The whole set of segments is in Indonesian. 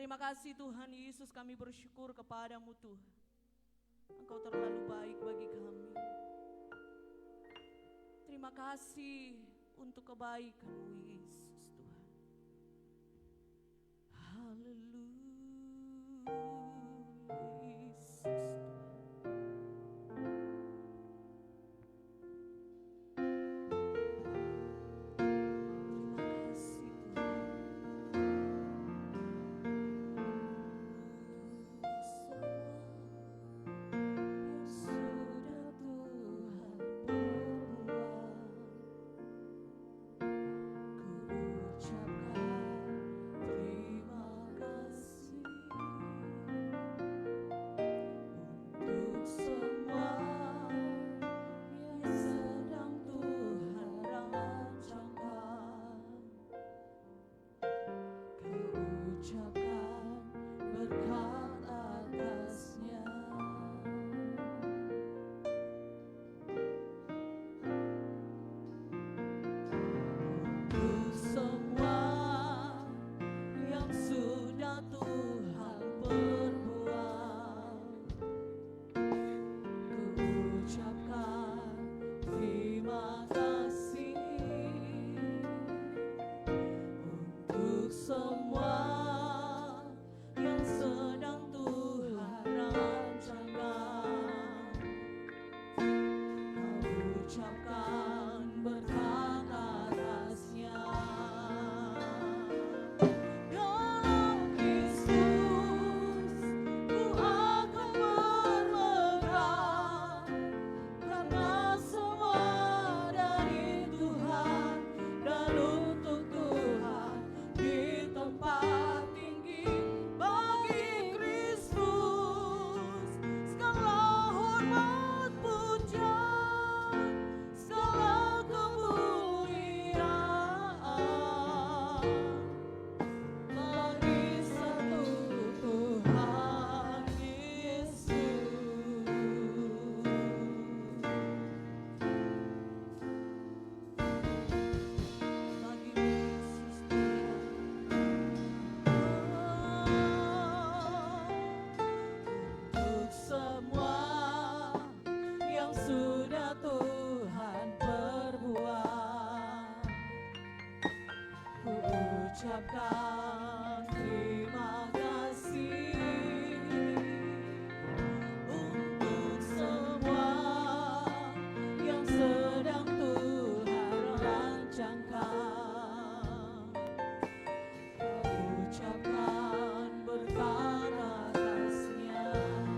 Terima kasih Tuhan Yesus, kami bersyukur kepadamu Tuhan. Engkau terlalu baik bagi kami. Terima kasih untuk kebaikan-Mu Yesus Tuhan. Haleluya Yesus. Ucapkan terima kasih untuk semua yang sedang Tuhan rancangkan. Ucapkan berkat atasnya.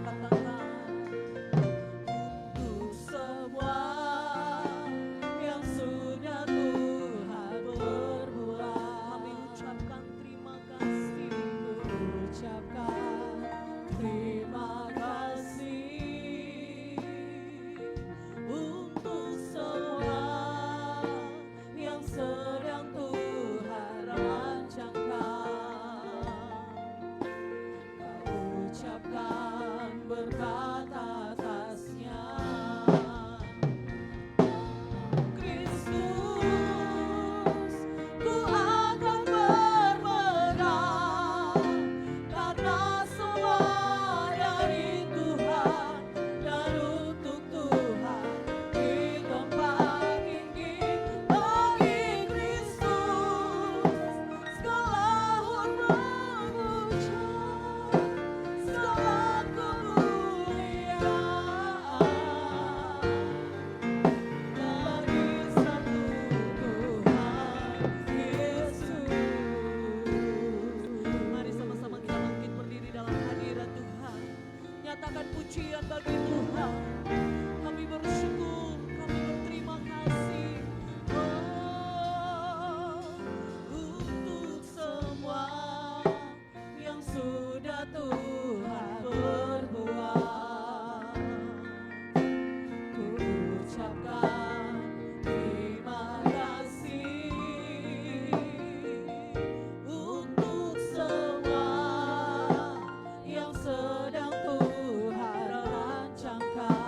Katakan untuk semua yang sudah Tuhan berbuat. Kami ucapkan terima kasih. Ucapkan terima kasih untuk semua yang sedang Tuhan rancangkan. Kau ucapkan berkat atasnya. Kristus, ku akan berperang karena semua dari Tuhan dan untuk Tuhan di tempat tinggi. Bagi Kristus segala hormat puja, segala kemuliaan bagi satu Tuhan Yesus. Mari sama-sama kita bangkit berdiri dalam hadirat Tuhan. Nyatakan pujian bagi Tuhan. Kami bersyukur, kami berterima kasih. Oh, untuk semua yang sudah Tuhan berbuat. Ku ucapkan terima kasih untuk semua yang sedang Tuhan rancangkan.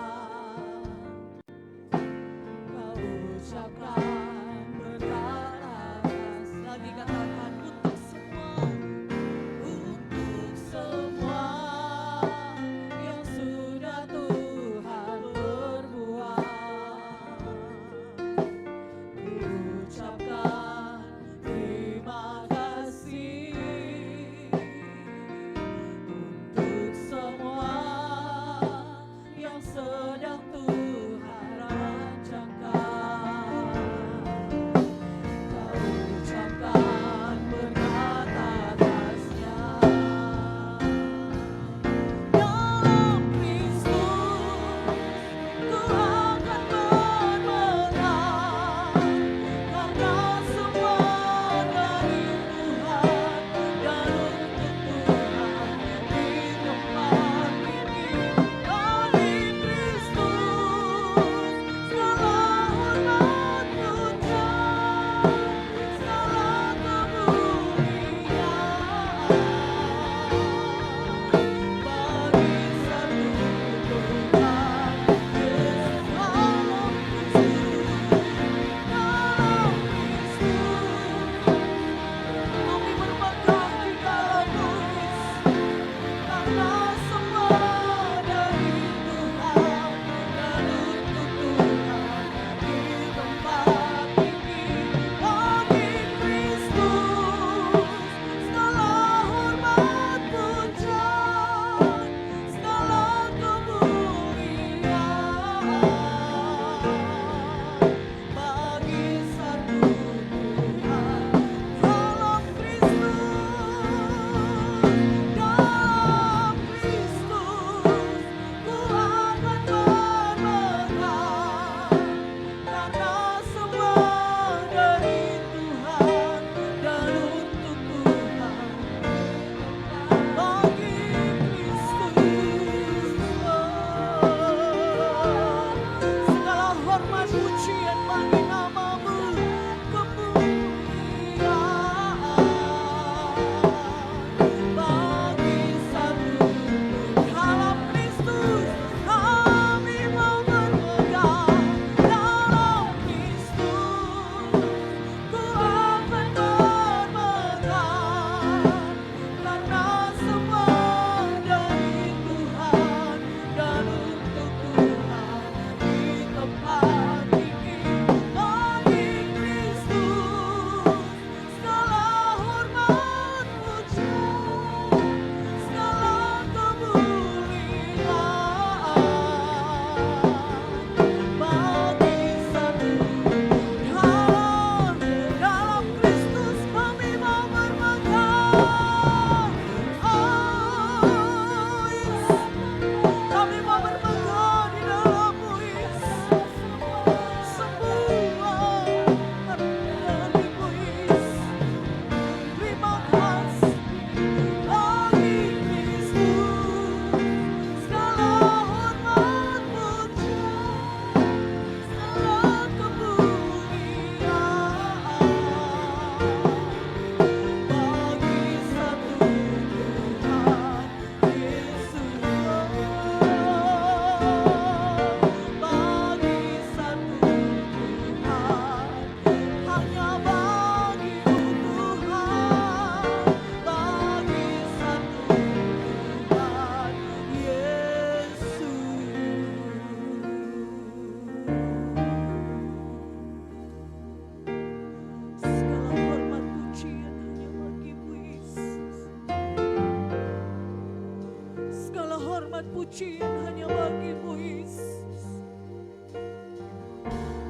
nyatakan pujian hanya bagi-Mu Yesus.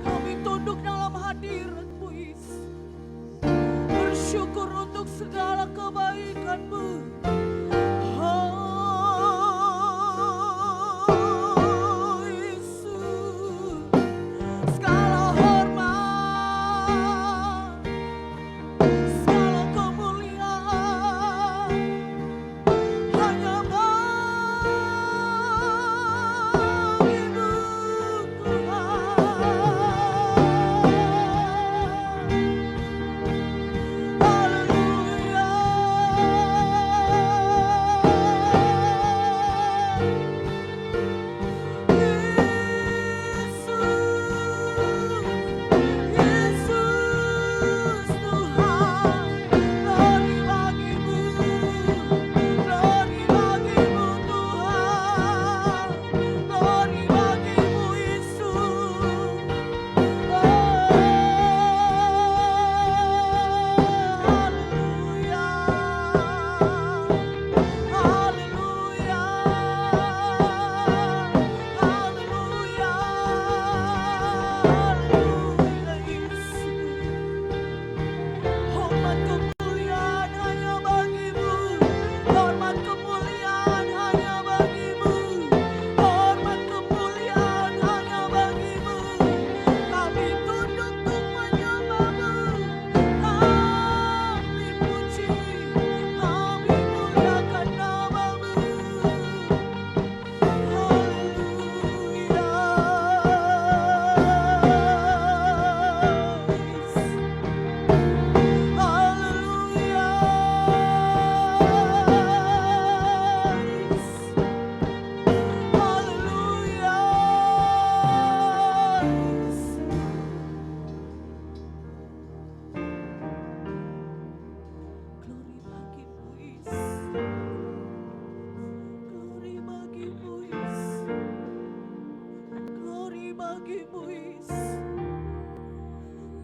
Kami tunduk dalam hadirat-Mu Yesus, bersyukur untuk segala kebaikan-Mu. Oh Yesus, segala hormat, segala kemuliaan hanya bagi-Mu Tuhan.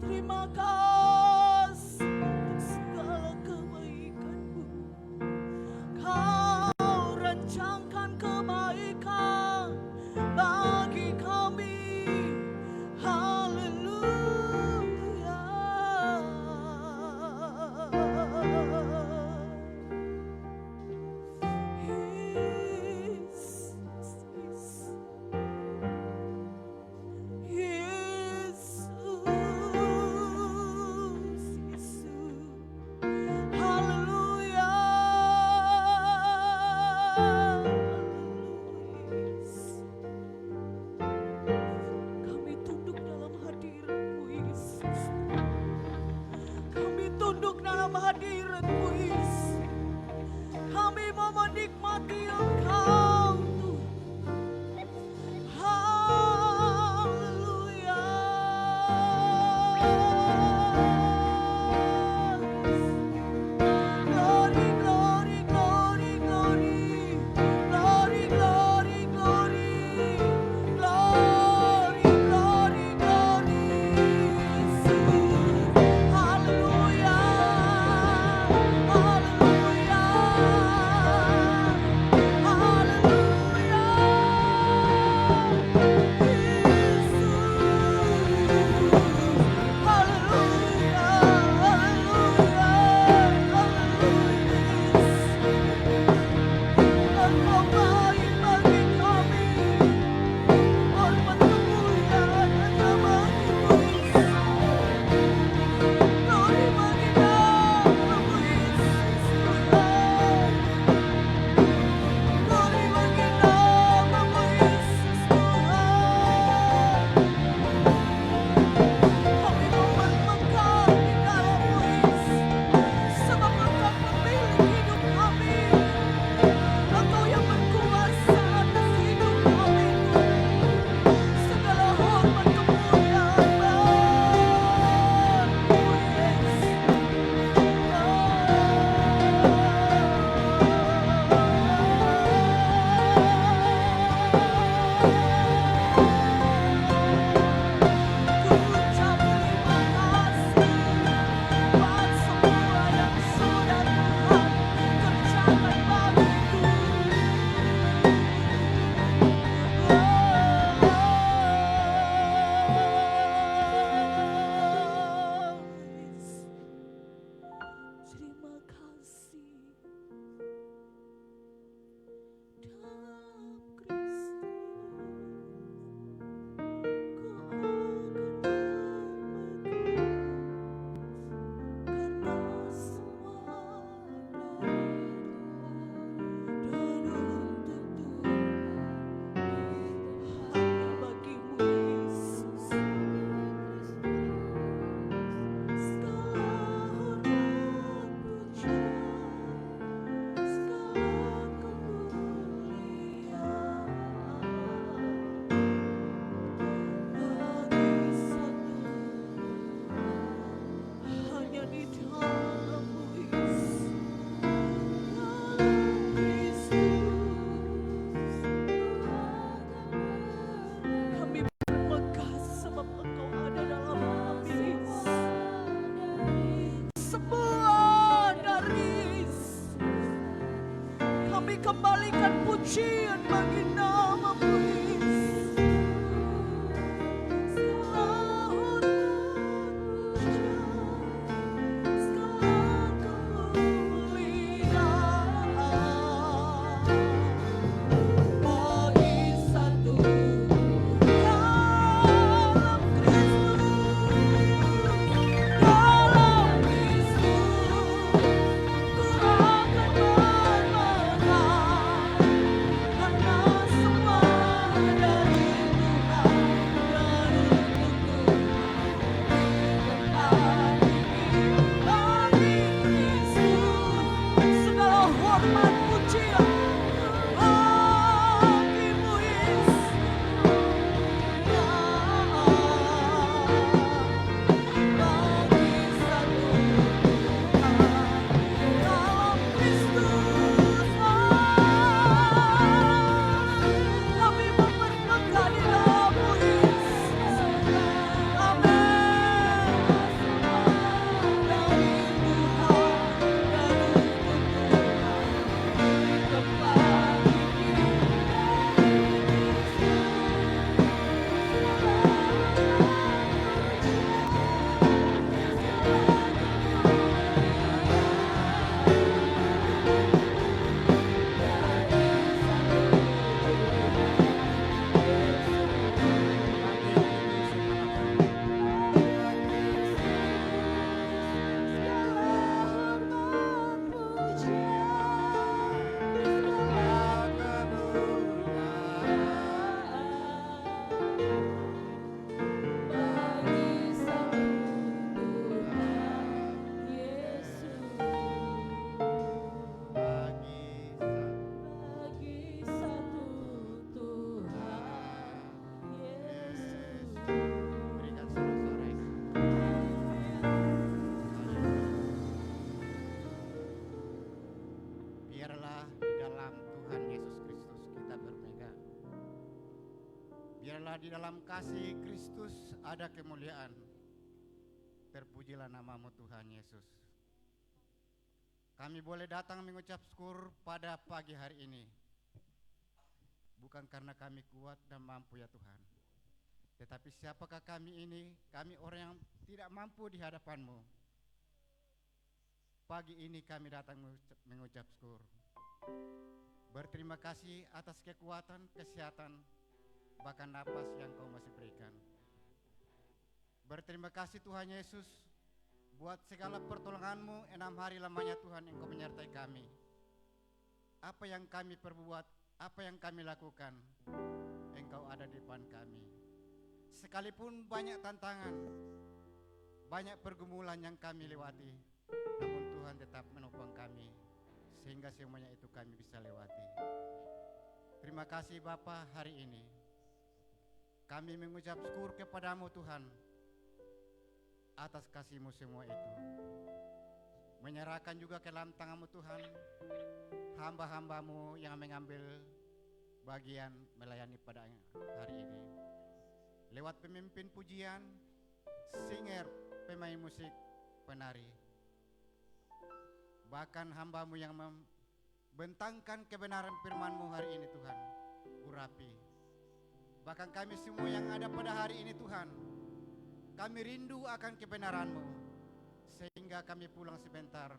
Terima kasih untuk segala kebaikan-Mu. Kau rancangkan kebaikan bagi kami. Haleluya. Kami tunduk dalam hadirat-Mu Yesus. Kami tunduk dalam hadirat-Mu Yesus. Kami mau menikmati Engkau Tuhan. Haleluya. Glory, glory, glory, glory. Glory, glory, glory. Glory, glory, glory. Yesus. Haleluya. Haleluya. Kami kembalikan pujian bagi nama-Mu Yesus. Biarlah di dalam kasih Kristus ada kemuliaan. Terpujilah nama-Mu Tuhan Yesus. Kami boleh datang mengucap syukur pada pagi hari ini. Bukan karena kami kuat dan mampu ya Tuhan. Tetapi siapakah kami ini? Kami orang yang tidak mampu di hadapan-Mu. Pagi ini kami datang mengucap syukur. Berterima kasih atas kekuatan, kesehatan, bahkan napas yang Kau masih berikan. Berterima kasih Tuhan Yesus buat segala pertolongan-Mu 6 hari lamanya Tuhan Engkau menyertai kami. Apa yang kami perbuat, apa yang kami lakukan, Engkau ada di depan kami. Sekalipun banyak tantangan, banyak pergumulan yang kami lewati, namun Tuhan tetap menopang kami sehingga semuanya itu kami bisa lewati. Terima kasih Bapa, hari ini kami mengucap syukur kepada-Mu Tuhan atas kasih-Mu semua itu. Menyerahkan juga ke dalam tangan-Mu Tuhan hamba-hamba-Mu yang mengambil bagian melayani pada hari ini. Lewat pemimpin pujian, singer, pemain musik, penari. Bahkan hamba-Mu yang membentangkan kebenaran firman-Mu hari ini Tuhan, urapi. Bahkan kami semua yang ada pada hari ini Tuhan, kami rindu akan kebenaran-Mu, sehingga kami pulang sebentar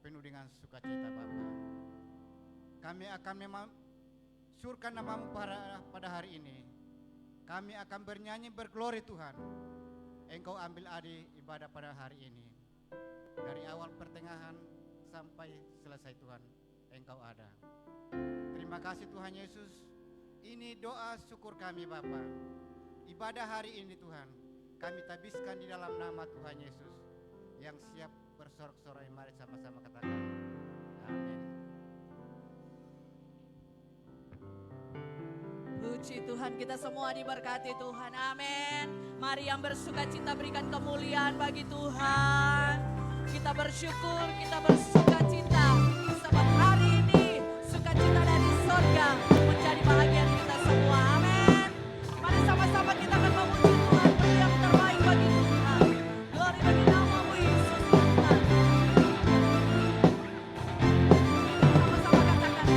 penuh dengan sukacita Bapa. Kami akan surkan nama-Mu pada hari ini. Kami akan bernyanyi berglori Tuhan. Engkau ambil alih ibadah pada hari ini. Dari awal pertengahan sampai selesai Tuhan, Engkau ada. Terima kasih Tuhan Yesus. Ini doa syukur kami Bapa. Ibadah hari ini Tuhan, kami tabiskan di dalam nama Tuhan Yesus yang siap bersorak-sorai. Mari sama-sama katakan amin. Puji Tuhan, kita semua diberkati Tuhan, amin. Mari yang bersuka cita berikan kemuliaan bagi Tuhan. Kita bersyukur, kita bersuka cita sebab hari ini sukacita dari sorga menjadi bahagian kita semua, amin. Mari sama-sama kita akan memuji Tuhan, beri yang terbaik bagi Tuhan. Glory bagi nama-Mu Yesus Tuhan. Sama-sama katakan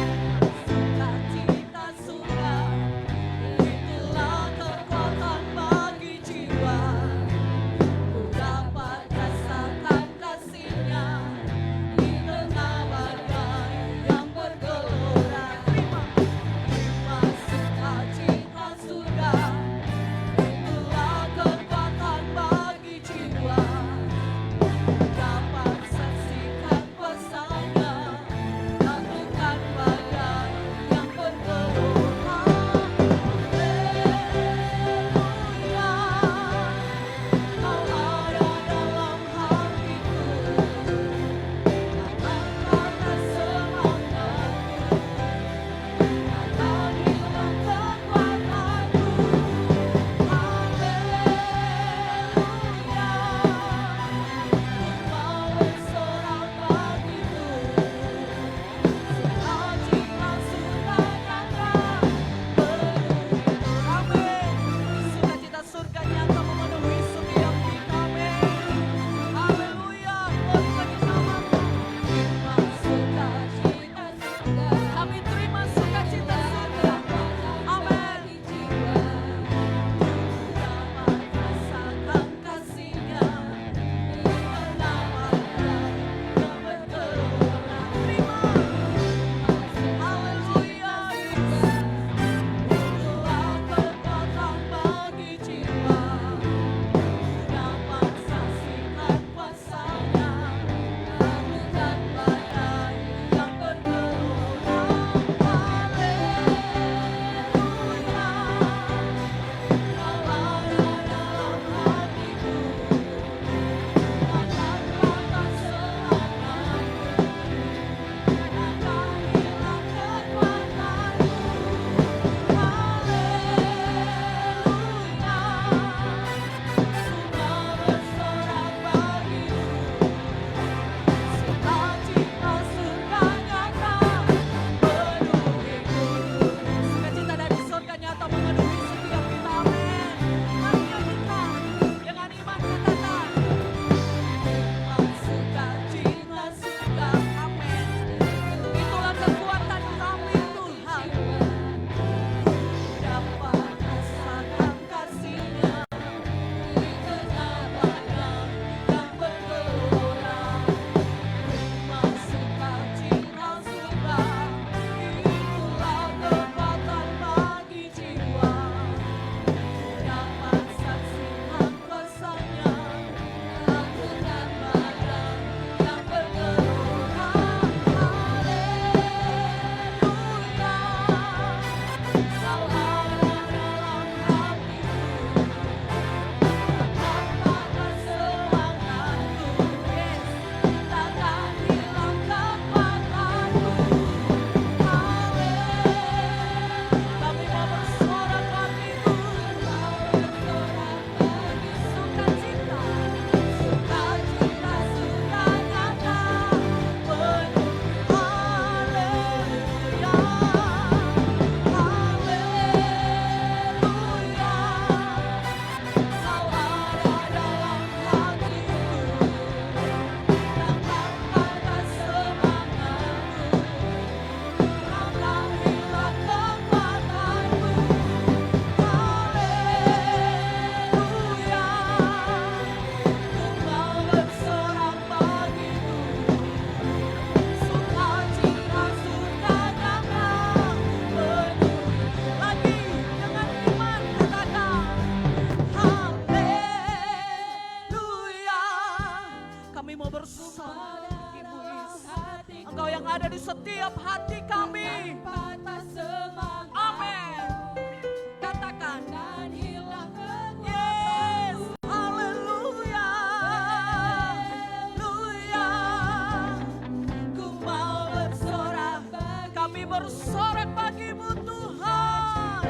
bersorak bagimu Tuhan.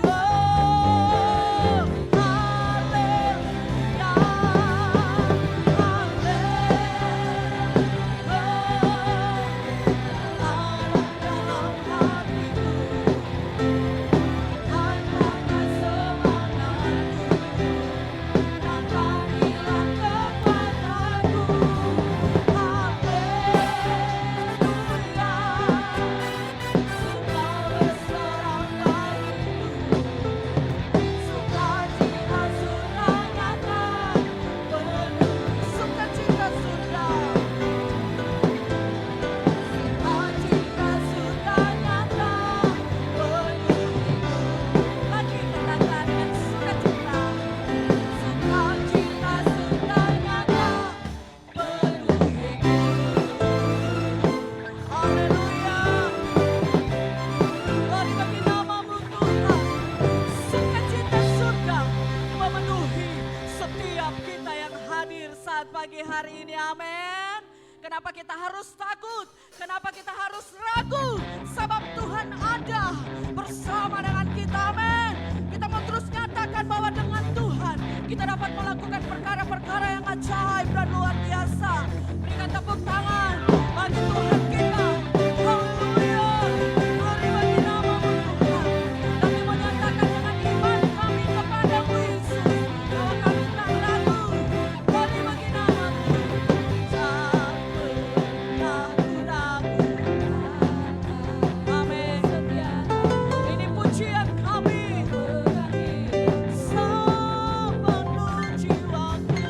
Oh, haleluya, sukacita sudah. Sukacita sudah nyata penuhiku. Lagi katakan dengan sukacita. Sukacita sudah nyata penuhiku. Haleluya. Glory bagi namamu Tuhan. Sukacita surga memenuhi setiap kita yang hadir saat pagi hari ini. Amin. Kenapa kita harus takut? Kenapa kita harus ragu? Sebab Tuhan ada bersama dengan kita. Amin. Kita mau terus nyatakan bahwa dengan Tuhan kita dapat melakukan perkara-perkara yang ajaib dan luar biasa. Berikan tepuk tangan bagi Tuhan kita. Haleluya. Glory bagi namamu Tuhan. Kami menyatakan dengan iman kami kepadamu Yesus, bahwa kami tak ragu. Glory bagi namamu. Tak pernah ragu. Amin. Ini pujian kami. Sepenuh jiwaku.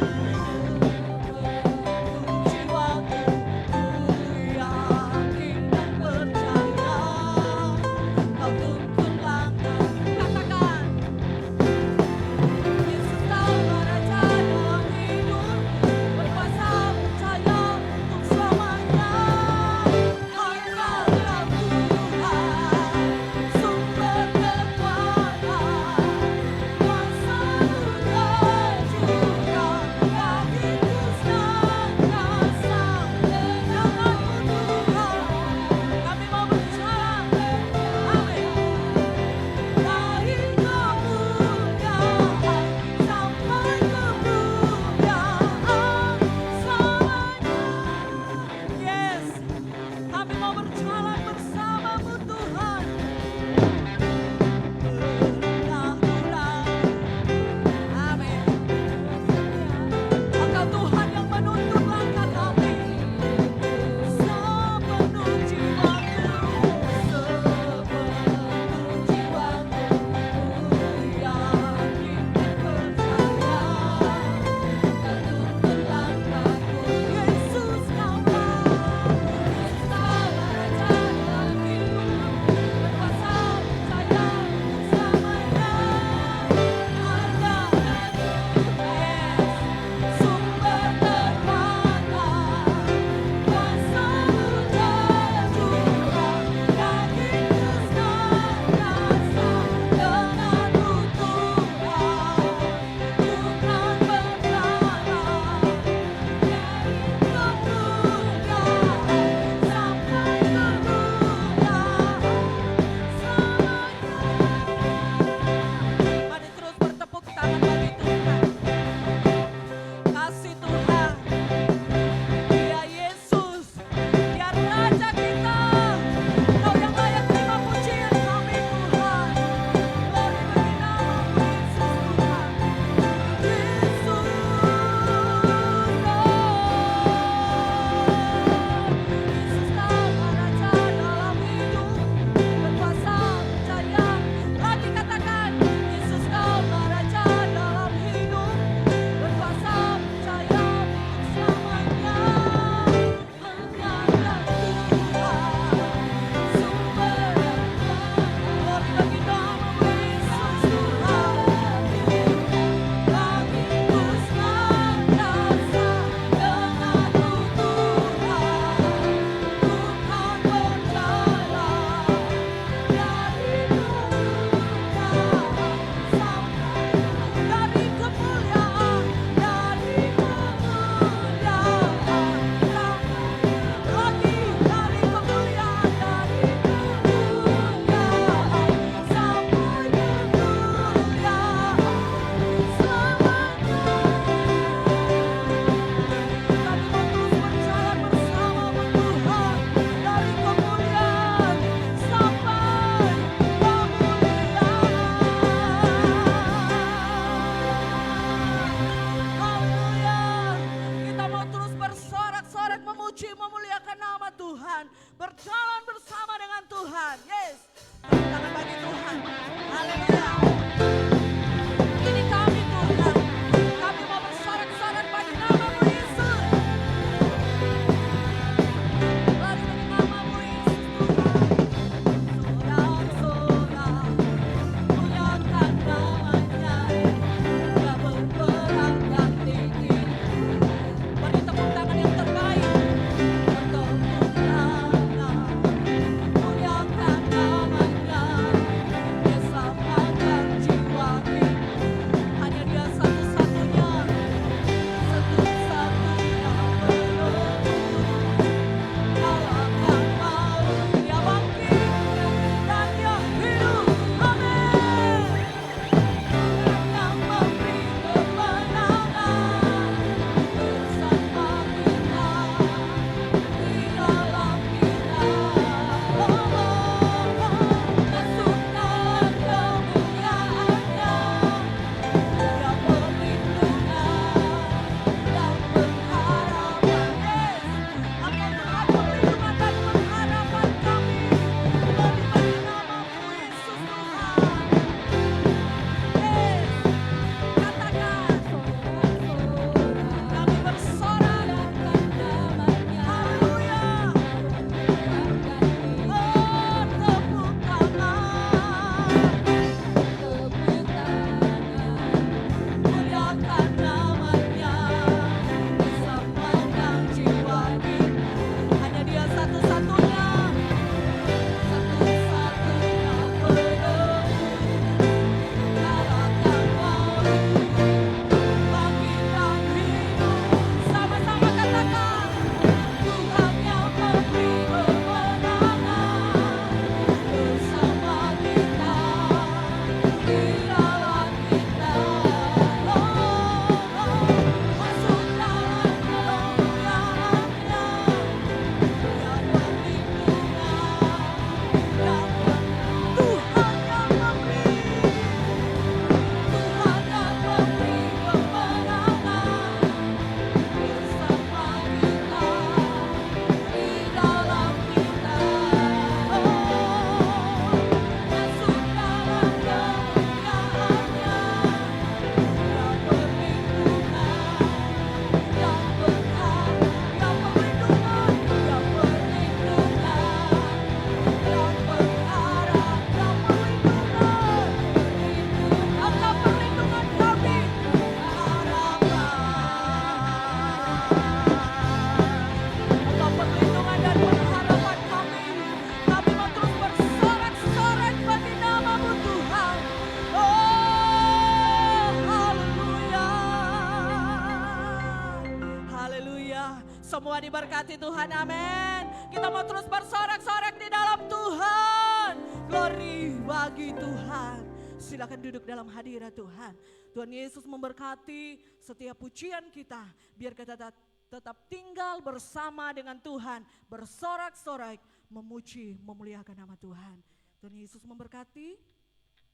diberkati Tuhan, amin. Kita mau terus bersorak-sorak di dalam Tuhan. Glory bagi Tuhan. Silakan duduk dalam hadirat Tuhan. Tuhan Yesus memberkati setiap pujian kita. Biar kita tetap tinggal bersama dengan Tuhan. Bersorak-sorak, memuji, memuliakan nama Tuhan. Tuhan Yesus memberkati.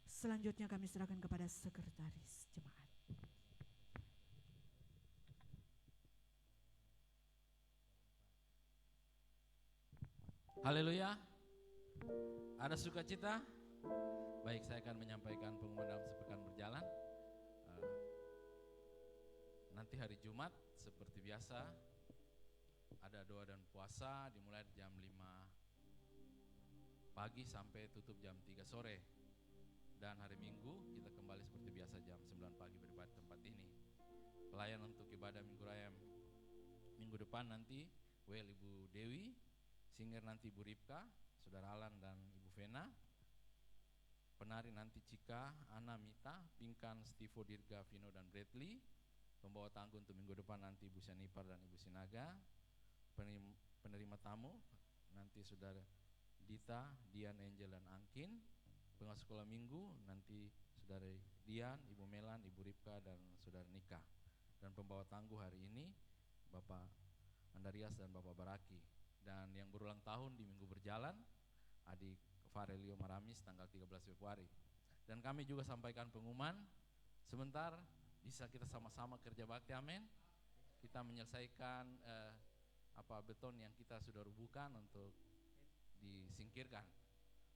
Selanjutnya kami serahkan kepada sekretaris jemaat. Haleluya. Ada sukacita? Baik, saya akan menyampaikan pengumuman dalam sepekan berjalan. Nanti hari Jumat seperti biasa ada doa dan puasa dimulai jam 5 pagi sampai tutup jam 3 sore. Dan hari Minggu kita kembali seperti biasa jam 9 pagi beribadah di tempat ini. Pelayan untuk ibadah Minggu Raya minggu depan nanti Ibu Dewi, singer nanti Ibu Ripka, Saudara Alan dan Ibu Vena. Penari nanti Cika, Ana, Mita, Pinkan, Stivo, Dirga, Vino dan Bradley. Pembawa tangguh untuk minggu depan nanti Ibu Senipar dan Ibu Sinaga. Penerima tamu nanti Saudara Dita, Dian, Angel dan Angkin. Pengawas sekolah minggu nanti Saudara Dian, Ibu Melan, Ibu Ripka dan Saudara Nika. Dan pembawa tangguh hari ini Bapak Andarias dan Bapak Baraki. Dan yang berulang tahun di minggu berjalan Adik Farelio Maramis tanggal 13 Februari. Dan kami juga sampaikan pengumuman sebentar bisa kita sama-sama kerja bakti, amin. Kita menyelesaikan beton yang kita sudah rubuhkan untuk disingkirkan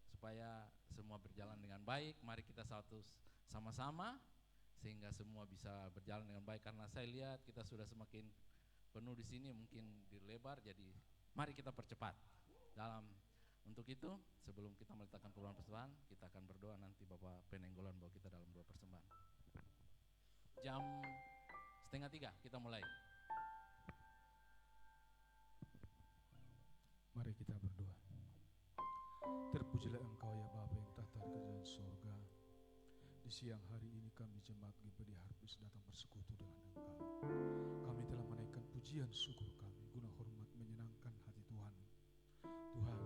supaya semua berjalan dengan baik. Mari kita satu sama-sama sehingga semua bisa berjalan dengan baik, karena saya lihat kita sudah semakin penuh di sini, mungkin dilebar, jadi mari kita percepat. Untuk itu, sebelum kita meletakkan korban persembahan, kita akan berdoa. Nanti Bapak Penenggolan bawa kita dalam doa persembahan. Jam 2:30 kita mulai. Mari kita berdoa. Terpujilah Engkau ya Bapa yang tahta di kerajaan sorga. Di siang hari ini kami jemaat Gebedi Harvest datang bersekutu dengan Engkau. Kami telah menaikkan pujian syukur kami guna hormat menyenangkan hati Tuhan. Tuhan,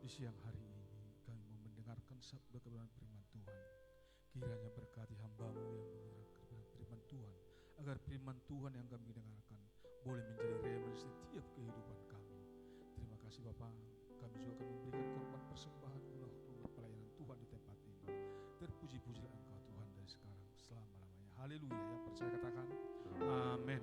di siang hari ini kami mau mendengarkan sabda kebenaran firman Tuhan. Kiranya berkati hamba-Mu yang mendengarkan firman Tuhan, agar firman Tuhan yang kami dengarkan boleh menjadi rema di setiap kehidupan kami. Terima kasih Bapa. Kami juga akan memberikan korban persembahan guna hormat pelayanan Tuhan di tempat ini. Terpuji-pujilah Engkau Tuhan dari sekarang selama-lamanya. Haleluya. Yang percaya katakan amin.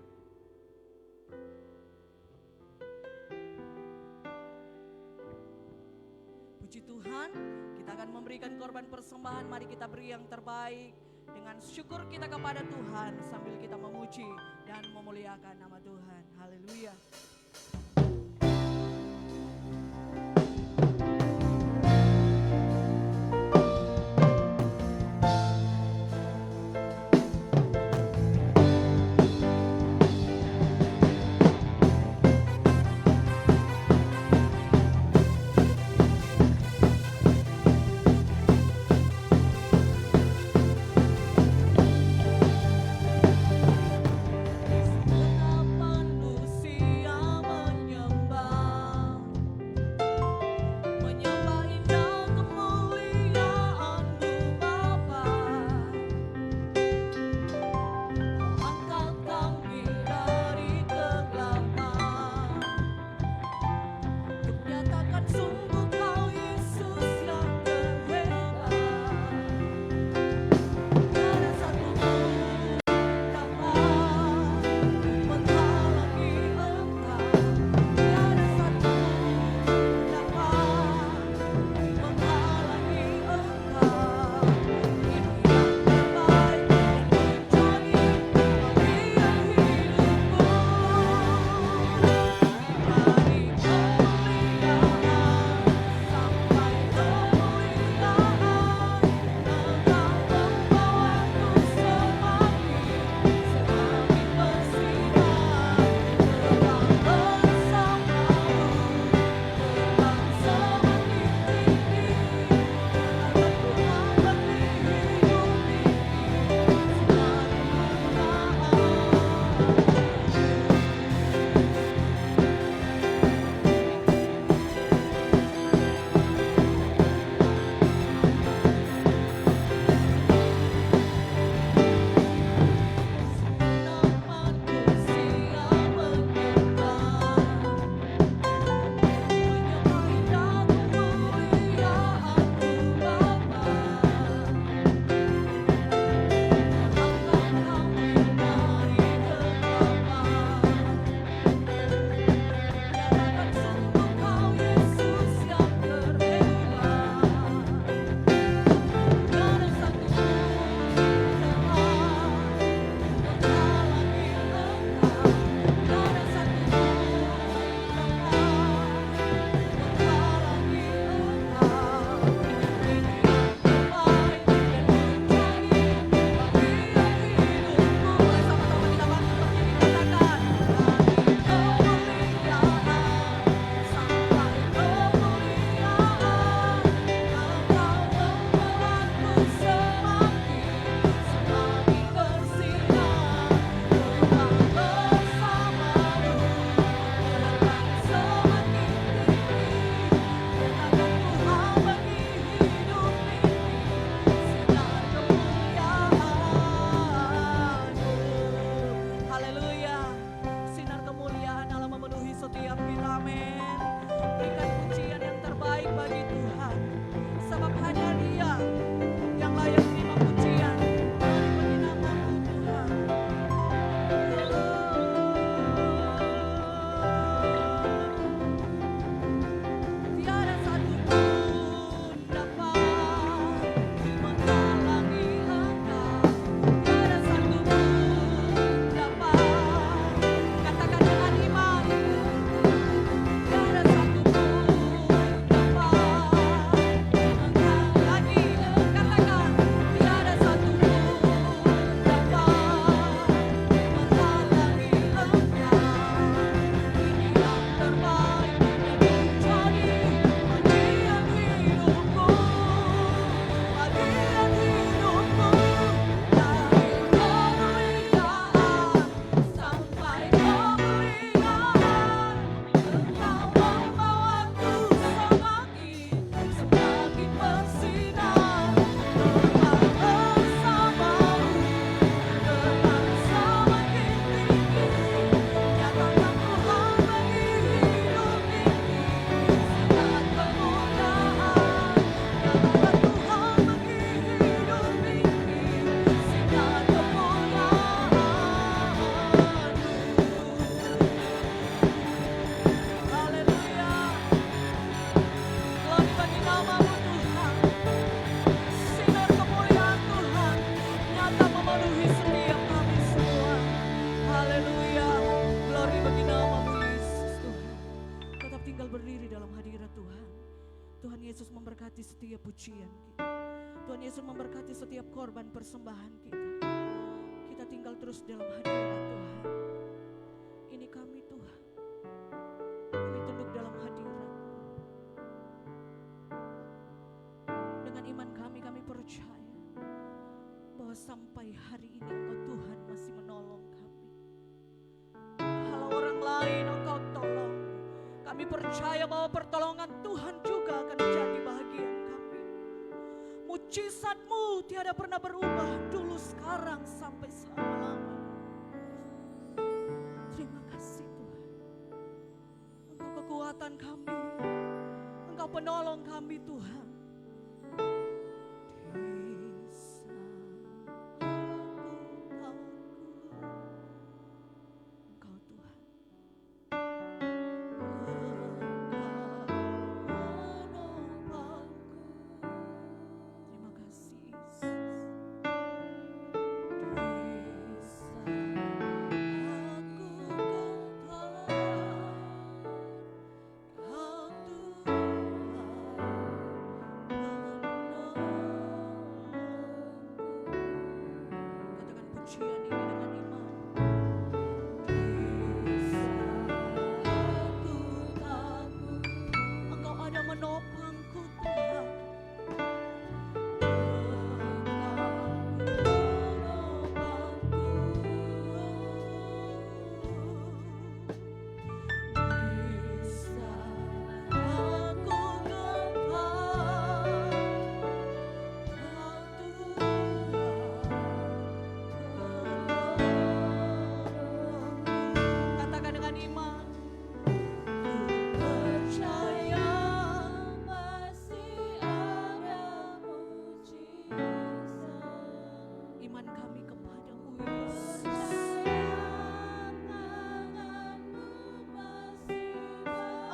Puji Tuhan, kita akan memberikan korban persembahan. Mari kita beri yang terbaik dengan syukur kita kepada Tuhan sambil kita memuji dan memuliakan nama Tuhan. Haleluya. Manusia memberkati setiap pujian kita. Tuhan Yesus memberkati setiap korban persembahan kita. Kita tinggal terus dalam hadirat Tuhan. Ini kami Tuhan. Kami tunduk dalam hadirat. Dengan iman kami percaya bahwa sampai hari ini Engkau Tuhan masih menolong kami. Kalau orang lain Engkau tolong, kami percaya bahwa pertolongan Tuhan juga akan menjadi bahagian kami. Mujizat-Mu tiada pernah berubah dulu, sekarang, sampai selama-lamanya. Terima kasih Tuhan. Engkau kekuatan kami, Engkau penolong kami Tuhan.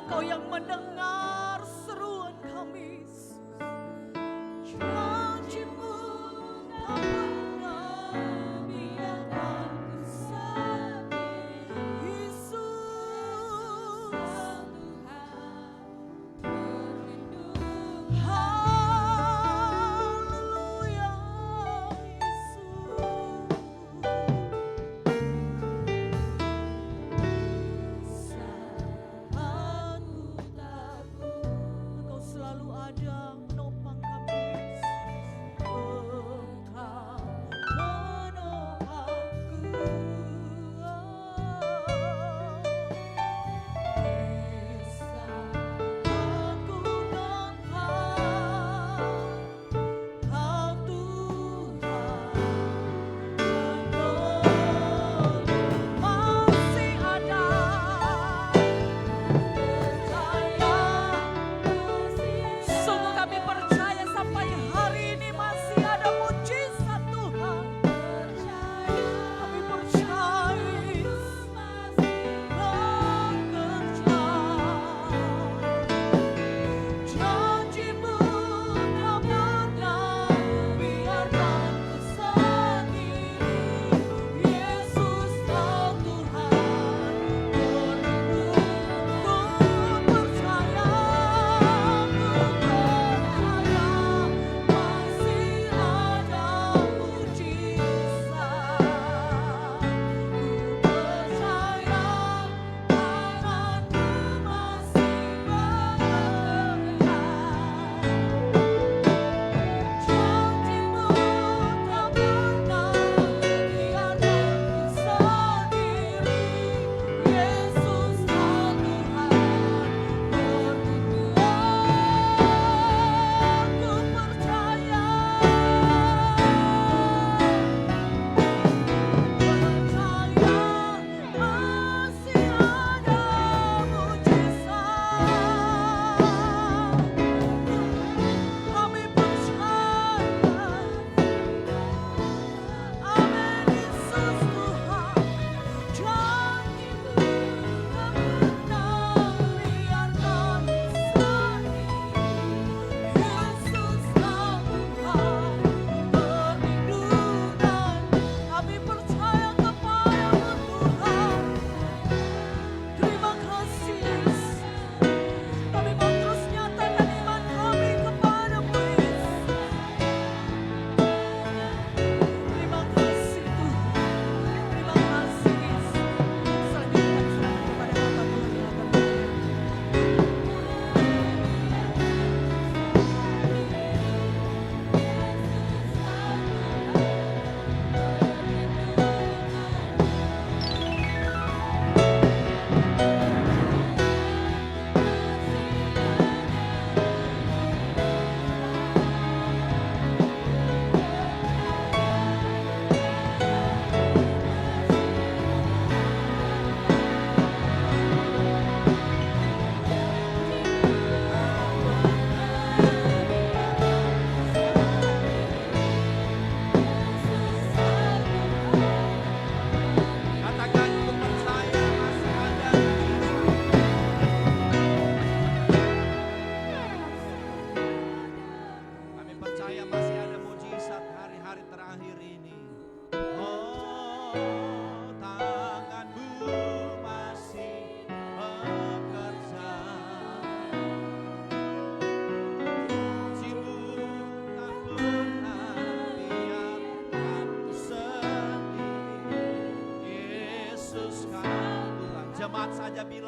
Engkau yang mendengar seruan kami, janji-Mu tak pernah biarkan ku sakit. Yesus, haleluya Yesus.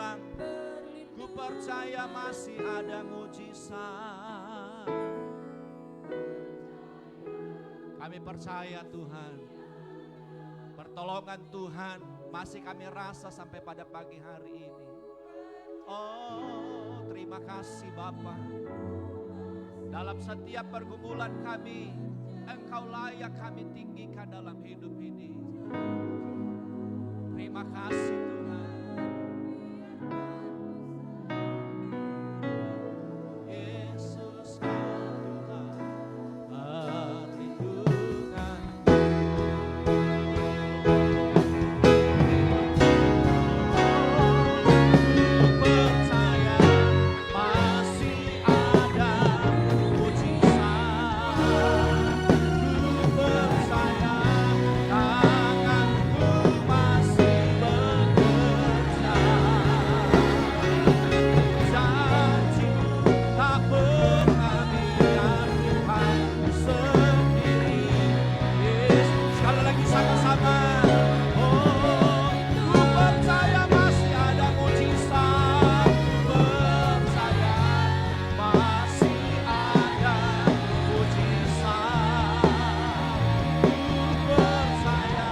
bilang, ku percaya masih ada mujizat. Kami percaya Tuhan, pertolongan Tuhan masih kami rasa sampai pada pagi hari ini. Oh, terima kasih Bapa. Dalam setiap pergumulan kami, Engkau layak kami tinggikan dalam hidup ini. Terima kasih Tuhan. Yesus Kau Tuhan, perlindungan. Percaya masih ada mujizat. Ku percaya tanganmu masih bekerja. Janji-Mu tak pernah biarkan sendiri. Yesus, sekali lagi sama-sama. Oh, ku percaya masih ada mujizat. Ku percaya masih ada mujizat. Ku percaya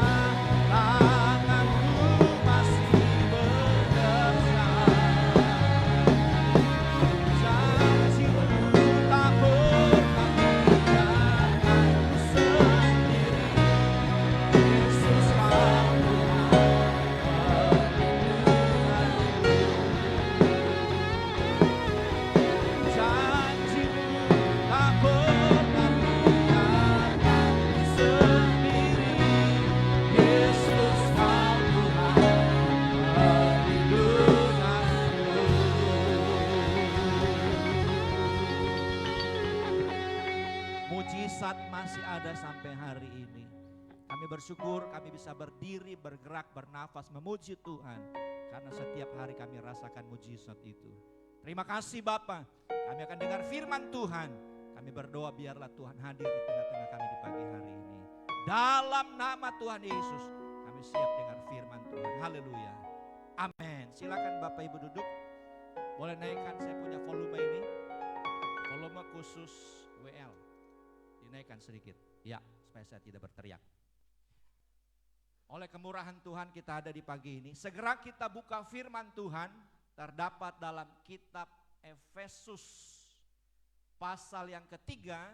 tanganmu masih bekerja. Janji-Mu tak pernah biarkan sendiri. Yesus Kau Janji-Mu tak pernah biarkan sendiri. Yesus Kau Tuhan perlindunganku. Mujizat masih ada sampai hari ini. Kami bersyukur kami bisa berdiri, bergerak, bernafas, memuji Tuhan. Karena setiap hari kami rasakan mujizat itu. Terima kasih Bapa. Kami akan dengar firman Tuhan. Kami berdoa biarlah Tuhan hadir di tengah-tengah kami di pagi hari ini. Dalam nama Tuhan Yesus, kami siap dengar firman Tuhan. Haleluya. Amin. Silakan Bapak Ibu duduk. Boleh naikkan saya punya volume ini. Volume khusus WL. Dinaikkan sedikit. Ya, supaya saya tidak berteriak. Oleh kemurahan Tuhan kita ada di pagi ini. Segera kita buka firman Tuhan. Terdapat dalam kitab Efesus pasal yang ketiga.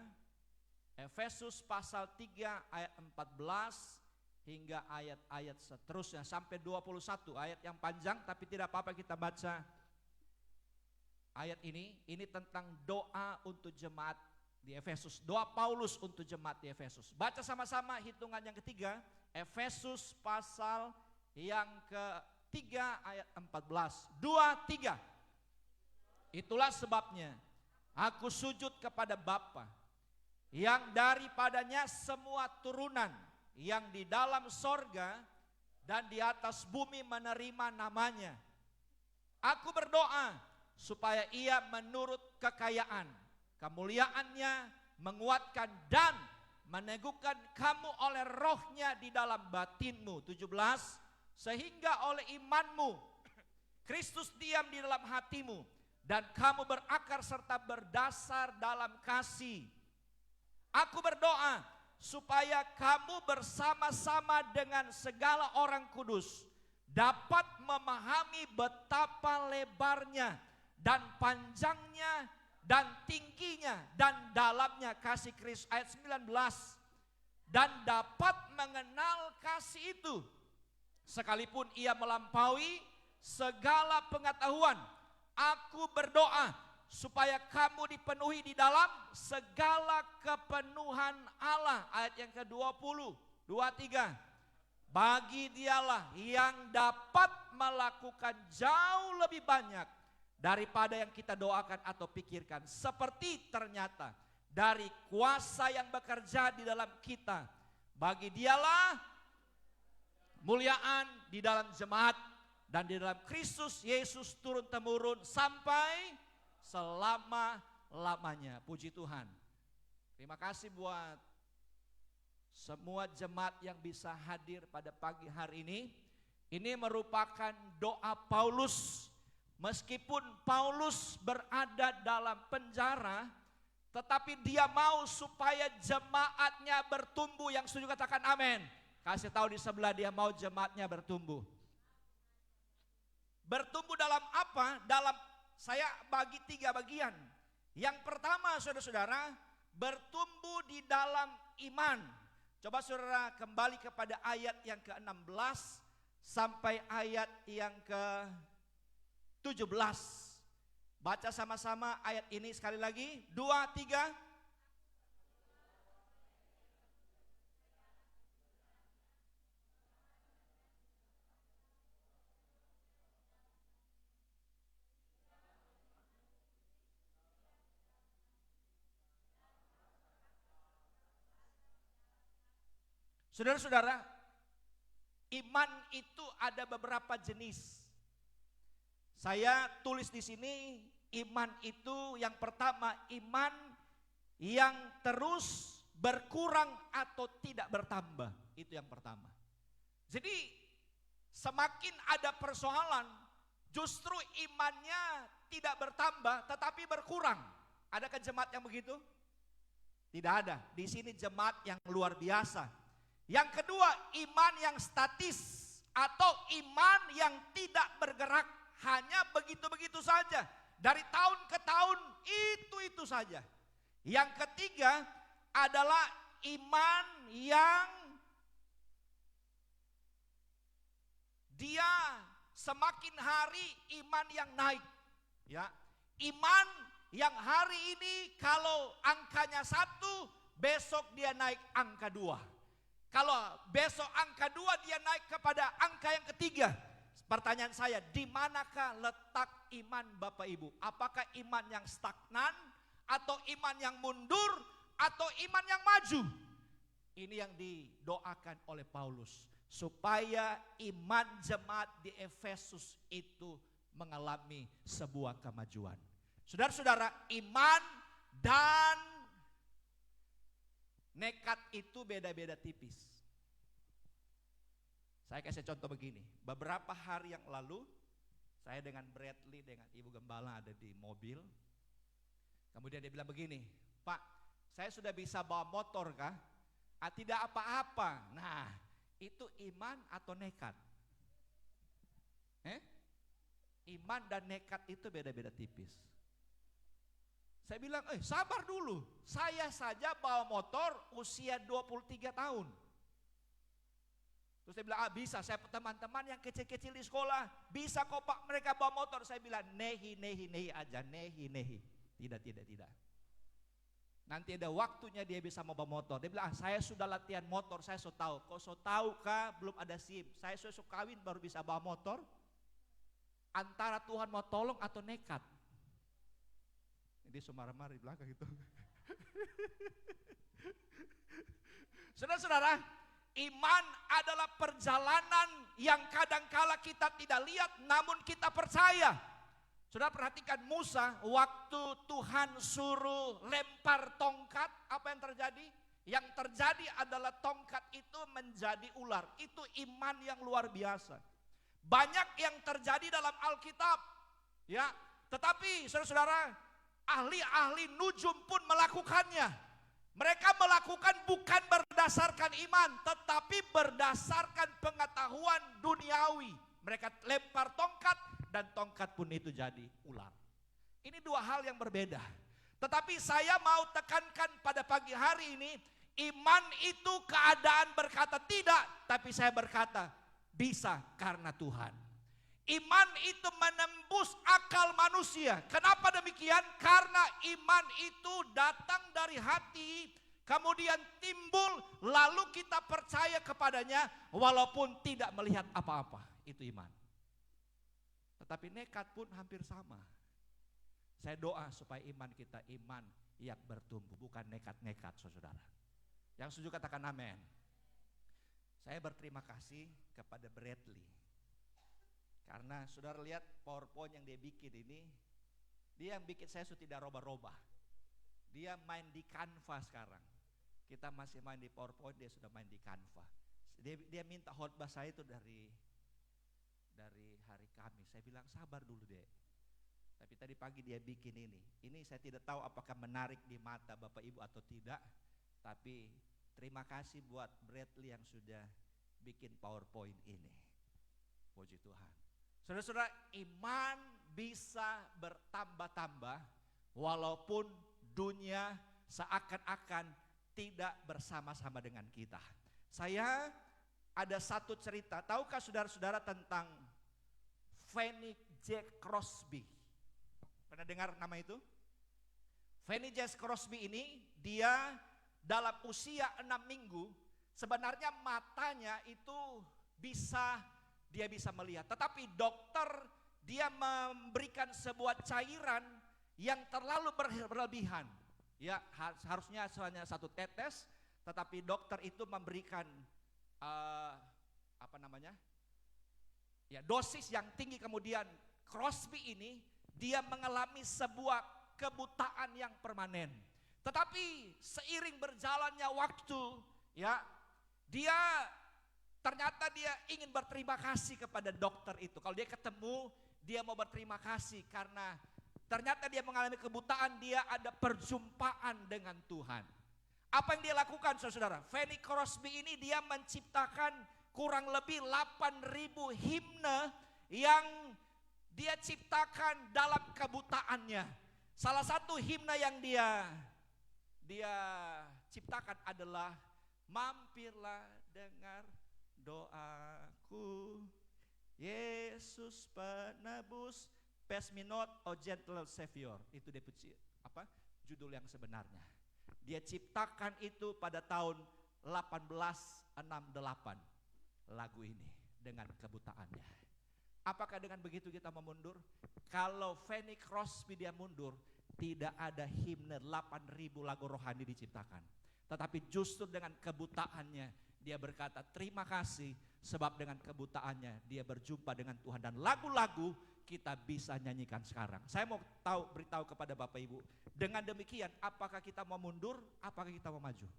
Efesus pasal 3 ayat 14 hingga ayat-ayat seterusnya sampai 21. Ayat yang panjang tapi tidak apa-apa kita baca ayat ini. Ini tentang doa untuk jemaat di Efesus. Doa Paulus untuk jemaat di Efesus. Baca sama-sama hitungan yang ketiga. Efesus pasal yang ketiga ayat 14. 2, 3. Itulah sebabnya aku sujud kepada Bapa yang daripadanya semua turunan yang di dalam sorga dan di atas bumi menerima namanya. Aku berdoa supaya ia menurut kekayaan kemuliaannya menguatkan dan meneguhkan kamu oleh rohnya di dalam batinmu. 17. Sehingga oleh imanmu Kristus diam di dalam hatimu dan kamu berakar serta berdasar dalam kasih. Aku berdoa supaya kamu bersama-sama dengan segala orang kudus dapat memahami betapa lebarnya dan panjangnya dan tingginya dan dalamnya kasih Kristus. Ayat 19. Dan dapat mengenal kasih itu sekalipun ia melampaui segala pengetahuan. Aku berdoa supaya kamu dipenuhi di dalam segala kepenuhan Allah. Ayat yang ke-20, 23. Bagi dialah yang dapat melakukan jauh lebih banyak daripada yang kita doakan atau pikirkan. Seperti ternyata dari kuasa yang bekerja di dalam kita. Bagi dialah muliaan di dalam jemaat dan di dalam Kristus Yesus turun-temurun sampai selama-lamanya. Puji Tuhan. Terima kasih buat semua jemaat yang bisa hadir pada pagi hari ini. Ini merupakan doa Paulus Meskipun Paulus berada dalam penjara, tetapi dia mau supaya jemaatnya bertumbuh. Yang setuju katakan amin. Kasih tahu di sebelah, dia mau jemaatnya bertumbuh. Bertumbuh dalam apa? Saya bagi 3 bagian. Yang pertama saudara-saudara, bertumbuh di dalam iman. Coba saudara kembali kepada ayat yang ke-16 sampai ayat yang ke-17. Baca sama-sama ayat ini sekali lagi. 2, 3. Saudara-saudara, iman itu ada beberapa jenis. Saya tulis di sini, iman itu yang pertama, iman yang terus berkurang atau tidak bertambah. Itu yang pertama. Jadi semakin ada persoalan, justru imannya tidak bertambah tetapi berkurang. Adakah jemaat yang begitu? Tidak ada. Di sini jemaat yang luar biasa. Yang kedua, iman yang statis atau iman yang tidak bergerak, hanya begitu-begitu saja. Dari tahun ke tahun itu saja. Yang ketiga adalah iman yang dia semakin hari iman yang naik. Ya, iman yang hari ini kalau angkanya 1, besok dia naik angka 2. Kalau besok angka 2 dia naik kepada angka yang ketiga. Pertanyaan saya, di manakah letak iman Bapak Ibu? Apakah iman yang stagnan atau iman yang mundur atau iman yang maju? Ini yang didoakan oleh Paulus, supaya iman jemaat di Efesus itu mengalami sebuah kemajuan. Saudara-saudara, iman dan nekat itu beda-beda tipis. Saya kasih contoh begini. Beberapa hari yang lalu, saya dengan Bradley, dengan Ibu Gembala ada di mobil. Kemudian dia bilang begini, Pak, saya sudah bisa bawa motor kah? Tidak apa-apa. Nah, itu iman atau nekat? Iman dan nekat itu beda-beda tipis. Saya bilang, sabar dulu. Saya saja bawa motor usia 23 tahun. Terus dia bilang, bisa. Saya teman-teman yang kecil-kecil di sekolah, bisa kok Pak mereka bawa motor. Saya bilang, nehi aja, nehi. Tidak. Nanti ada waktunya dia bisa mau bawa motor. Dia bilang, saya sudah latihan motor, saya so tahu. Kok so tahu kah? Belum ada SIM. Saya sudah kawin baru bisa bawa motor. Antara Tuhan mau tolong atau nekat. Dia marah-marah di belakang itu. Saudara-saudara, iman adalah perjalanan yang kadangkala kita tidak lihat namun kita percaya. Saudara perhatikan Musa, waktu Tuhan suruh lempar tongkat, apa yang terjadi? Yang terjadi adalah tongkat itu menjadi ular. Itu iman yang luar biasa. Banyak yang terjadi dalam Alkitab, ya. Tetapi saudara-saudara, ahli-ahli nujum pun melakukannya. Mereka melakukan bukan berdasarkan iman, tetapi berdasarkan pengetahuan duniawi. Mereka lempar tongkat dan tongkat pun itu jadi ular. Ini 2 hal yang berbeda. Tetapi saya mau tekankan pada pagi hari ini, iman itu keadaan berkata tidak, tapi saya berkata bisa karena Tuhan. Iman itu menembus akal manusia. Kenapa demikian? Karena iman itu datang dari hati, kemudian timbul, lalu kita percaya kepadanya walaupun tidak melihat apa-apa. Itu iman. Tetapi nekat pun hampir sama. Saya doa supaya iman kita iman yang bertumbuh, bukan nekat-nekat, saudara. Yang setuju katakan amin. Saya berterima kasih kepada Bradley. Karena saudara lihat PowerPoint yang dia bikin ini, dia yang bikin saya sudah tidak robah-robah. Dia main di Canva sekarang. Kita masih main di PowerPoint, dia sudah main di Canva. Dia minta khotbah saya itu dari hari Kamis. Saya bilang sabar dulu deh. Tapi tadi pagi dia bikin ini. Ini saya tidak tahu apakah menarik di mata Bapak Ibu atau tidak. Tapi terima kasih buat Bradley yang sudah bikin PowerPoint ini. Puji Tuhan. Saudara-saudara, iman bisa bertambah-tambah walaupun dunia seakan-akan tidak bersama-sama dengan kita. Saya ada satu cerita, tahukah saudara-saudara tentang Fanny Jack Crosby? Pernah dengar nama itu? Fanny Jack Crosby ini dia dalam usia 6 minggu sebenarnya matanya itu dia bisa melihat, tetapi dokter dia memberikan sebuah cairan yang terlalu berlebihan. Ya, harusnya hanya 1 tetes, tetapi dokter itu memberikan dosis yang tinggi. Kemudian Crosby ini dia mengalami sebuah kebutaan yang permanen. Tetapi seiring berjalannya waktu, ya, ternyata dia ingin berterima kasih kepada dokter itu. Kalau dia ketemu, dia mau berterima kasih karena ternyata dia mengalami kebutaan, dia ada perjumpaan dengan Tuhan. Apa yang dia lakukan, saudara? Fanny Crosby ini dia menciptakan kurang lebih 8.000 himne yang dia ciptakan dalam kebutaannya. Salah satu himne yang dia ciptakan adalah mampirlah dengar doaku, Yesus penebus, pass me not, oh gentle Savior. Itu dia judul yang sebenarnya. Dia ciptakan itu pada tahun 1868 lagu ini dengan kebutaannya. Apakah dengan begitu kita mau mundur? Kalau Fanny Crosby dia mundur, tidak ada himne 8.000 lagu rohani diciptakan. Tetapi justru dengan kebutaannya dia berkata terima kasih, sebab dengan kebutaannya dia berjumpa dengan Tuhan, dan lagu-lagu kita bisa nyanyikan sekarang. Saya mau beritahu kepada Bapak Ibu, dengan demikian apakah kita mau mundur, apakah kita mau maju?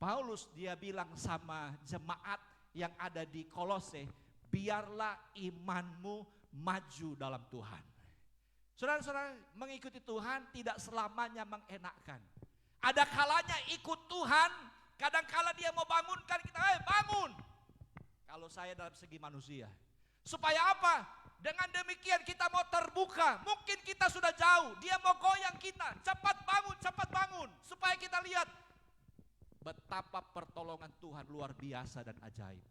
Paulus dia bilang sama jemaat yang ada di Kolose, biarlah imanmu maju dalam Tuhan. Saudara-saudara, mengikuti Tuhan tidak selamanya mengenakkan. Ada kalanya ikut Tuhan, kadang-kala dia mau bangunkan kita, bangun. Kalau saya dalam segi manusia. Supaya apa? Dengan demikian kita mau terbuka. Mungkin kita sudah jauh, dia mau goyang kita. Cepat bangun. Supaya kita lihat betapa pertolongan Tuhan luar biasa dan ajaib.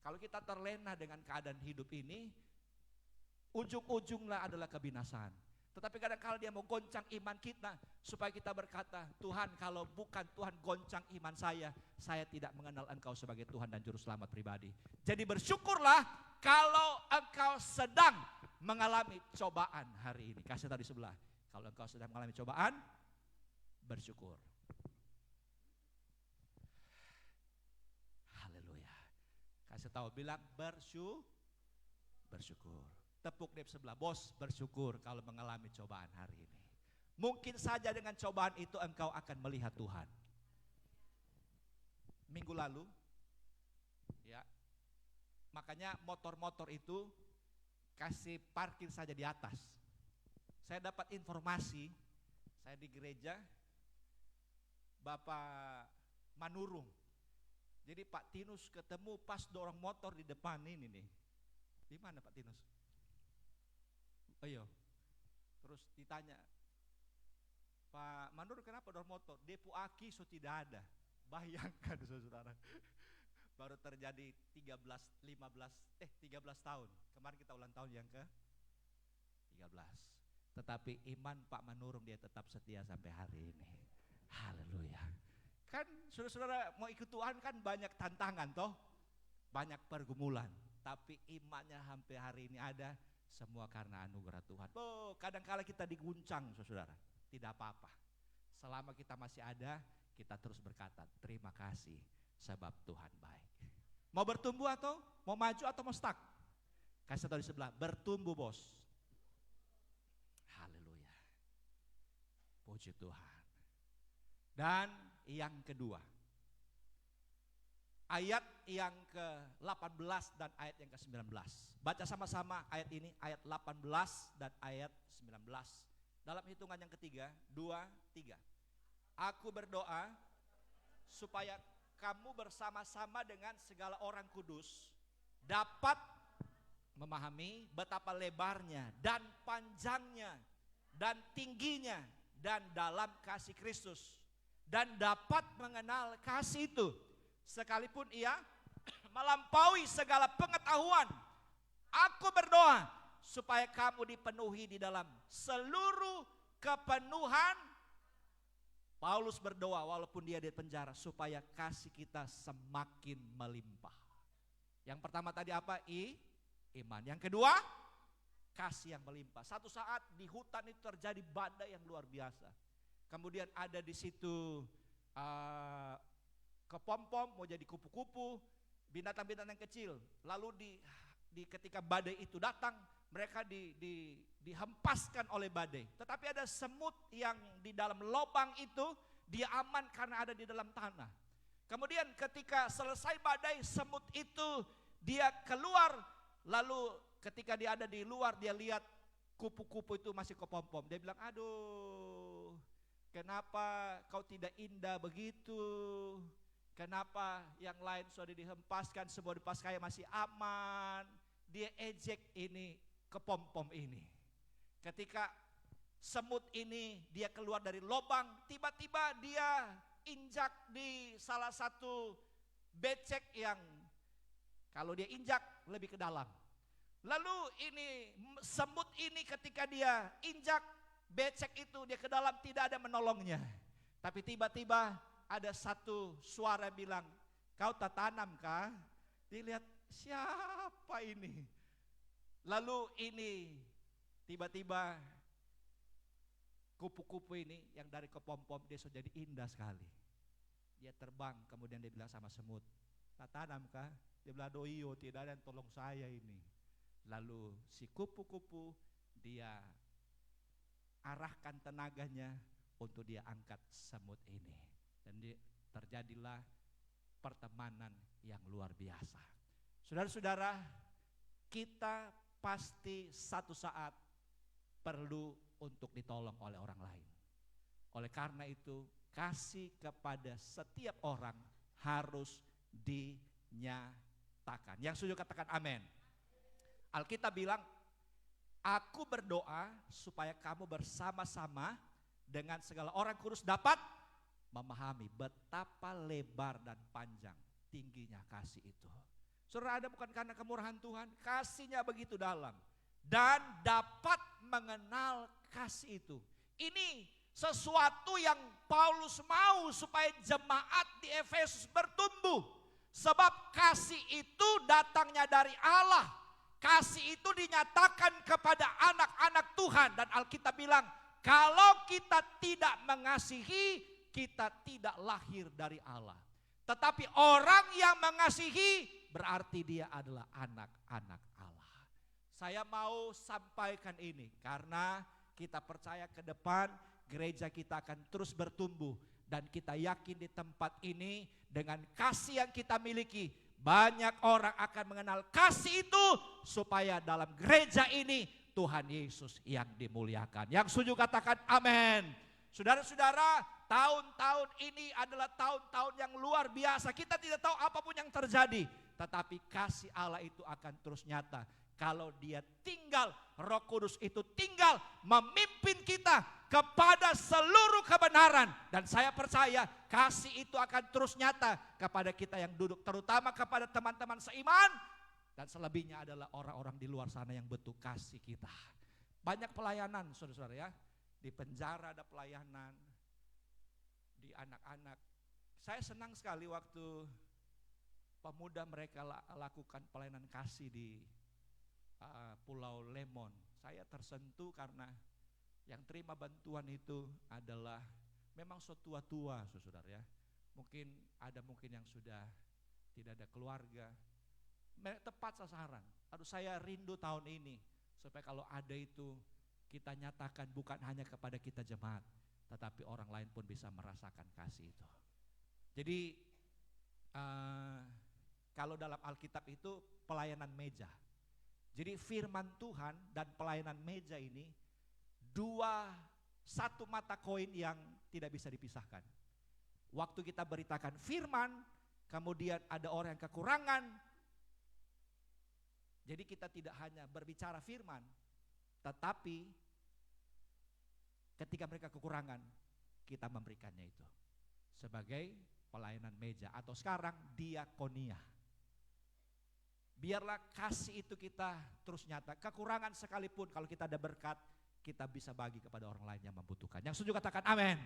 Kalau kita terlena dengan keadaan hidup ini, ujung-ujungnya adalah kebinasaan. Tetapi kadang-kadang dia mau goncang iman kita, supaya kita berkata, Tuhan, kalau bukan Tuhan goncang iman saya tidak mengenal Engkau sebagai Tuhan dan Juru Selamat pribadi. Jadi bersyukurlah kalau engkau sedang mengalami cobaan hari ini. Kasih tahu di sebelah, kalau engkau sedang mengalami cobaan, bersyukur. Haleluya. Kasih tahu, bilang bersyukur. Tepuk di sebelah, bos, bersyukur kalau mengalami cobaan hari ini. Mungkin saja dengan cobaan itu engkau akan melihat Tuhan. Minggu lalu, ya, makanya motor-motor itu kasih parkir saja di atas. Saya dapat informasi, saya di gereja, Bapak Manurung. Jadi Pak Tinus ketemu pas dorong motor di depan ini nih. Di mana Pak Tinus? Ayo. Terus ditanya, Pak Mandur kenapa dorong motor? Depo aki so tidak ada. Bayangkan saudara. Baru terjadi 13 tahun. Kemarin kita ulang tahun yang ke 13. Tetapi iman Pak Manurung dia tetap setia sampai hari ini. Haleluya. Kan saudara-saudara mau ikut Tuhan kan banyak tantangan toh. Banyak pergumulan. Tapi imannya sampai hari ini ada. Semua karena anugerah Tuhan. Oh, kadang-kala kita diguncang, saudara. Tidak apa-apa. Selama kita masih ada, kita terus berkata, terima kasih sebab Tuhan baik. Mau bertumbuh atau mau maju atau mau stuck? Kasih tahu di sebelah, bertumbuh bos. Haleluya. Puji Tuhan. Dan yang kedua, ayat yang ke-18 dan ayat yang ke-19. Baca sama-sama ayat ini, ayat 18 dan ayat 19. Dalam hitungan yang ketiga, 2, 3. Aku berdoa supaya kamu bersama-sama dengan segala orang kudus dapat memahami betapa lebarnya dan panjangnya dan tingginya dan dalam kasih Kristus, dan dapat mengenal kasih itu sekalipun ia melampaui segala pengetahuan. Aku berdoa supaya kamu dipenuhi di dalam seluruh kepenuhan. Paulus berdoa walaupun dia di penjara supaya kasih kita semakin melimpah. Yang pertama tadi apa? Iman. Yang kedua, kasih yang melimpah. Satu saat di hutan itu terjadi badai yang luar biasa. Kemudian ada di situ kepompom mau jadi kupu-kupu, binatang-binatang kecil. Lalu ketika badai itu datang, mereka dihempaskan oleh badai. Tetapi ada semut yang di dalam lubang itu, dia aman karena ada di dalam tanah. Kemudian ketika selesai badai, semut itu dia keluar, lalu ketika dia ada di luar, dia lihat kupu-kupu itu masih kepompom. Dia bilang, aduh, kenapa kau tidak indah begitu? Kenapa yang lain sudah dihempaskan, semua dipaskai masih aman? Dia ejek ini kepompom ini. Ketika semut ini dia keluar dari lubang, tiba-tiba dia injak di salah satu becek yang kalau dia injak lebih ke dalam. Lalu ini semut ini ketika dia injak becek itu dia ke dalam, tidak ada menolongnya. Tapi tiba-tiba ada satu suara bilang, kau tak tanam kah? Dilihat, siapa ini? Lalu ini tiba-tiba kupu-kupu ini yang dari kepompom dia sudah jadi indah sekali. Dia terbang, kemudian dia bilang sama semut, tak tanam kah? Dia bilang, aduh iyo, tidak ada yang tolong saya ini. Lalu si kupu-kupu dia arahkan tenaganya untuk dia angkat semut ini. Dan terjadilah pertemanan yang luar biasa. Saudara-saudara, kita pasti satu saat perlu untuk ditolong oleh orang lain. Oleh karena itu, kasih kepada setiap orang harus dinyatakan. Yang setuju katakan amin. Alkitab bilang, aku berdoa supaya kamu bersama-sama dengan segala orang kudus dapat memahami betapa lebar dan panjang tingginya kasih itu. Saudara, ada bukan karena kemurahan Tuhan, kasihnya begitu dalam. Dan dapat mengenal kasih itu. Ini sesuatu yang Paulus mau supaya jemaat di Efesus bertumbuh. Sebab kasih itu datangnya dari Allah. Kasih itu dinyatakan kepada anak-anak Tuhan. Dan Alkitab bilang, kalau kita tidak mengasihi, kita tidak lahir dari Allah. Tetapi orang yang mengasihi, berarti dia adalah anak-anak Allah. Saya mau sampaikan ini karena kita percaya ke depan gereja kita akan terus bertumbuh. Dan kita yakin di tempat ini dengan kasih yang kita miliki, banyak orang akan mengenal kasih itu supaya dalam gereja ini Tuhan Yesus yang dimuliakan. Yang setuju katakan amin. Saudara-saudara, tahun-tahun ini adalah tahun-tahun yang luar biasa. Kita tidak tahu apapun yang terjadi, tetapi kasih Allah itu akan terus nyata. Kalau dia tinggal, Roh Kudus itu tinggal memimpin kita kepada seluruh kebenaran. Dan saya percaya kasih itu akan terus nyata kepada kita yang duduk, terutama kepada teman-teman seiman. Dan selebihnya adalah orang-orang di luar sana yang butuh kasih kita. Banyak pelayanan saudara-saudara ya. Di penjara ada pelayanan, di anak-anak. Saya senang sekali waktu pemuda mereka lakukan pelayanan kasih di Pulau Lemon. Saya tersentuh karena yang terima bantuan itu adalah memang tua-tua saudara ya. Mungkin yang sudah tidak ada keluarga. Tepat sasaran. Aduh, saya rindu tahun ini supaya kalau ada itu kita nyatakan bukan hanya kepada kita jemaat, tetapi orang lain pun bisa merasakan kasih itu. Jadi kalau dalam Alkitab itu pelayanan meja. Jadi firman Tuhan dan pelayanan meja ini satu mata koin yang tidak bisa dipisahkan. Waktu kita beritakan firman, kemudian ada orang yang kekurangan. Jadi kita tidak hanya berbicara firman, tetapi ketika mereka kekurangan, kita memberikannya itu sebagai pelayanan meja atau sekarang diakonia. Biarlah kasih itu kita terus nyata. Kekurangan sekalipun kalau kita ada berkat, kita bisa bagi kepada orang lain yang membutuhkan. Yang setuju katakan amin.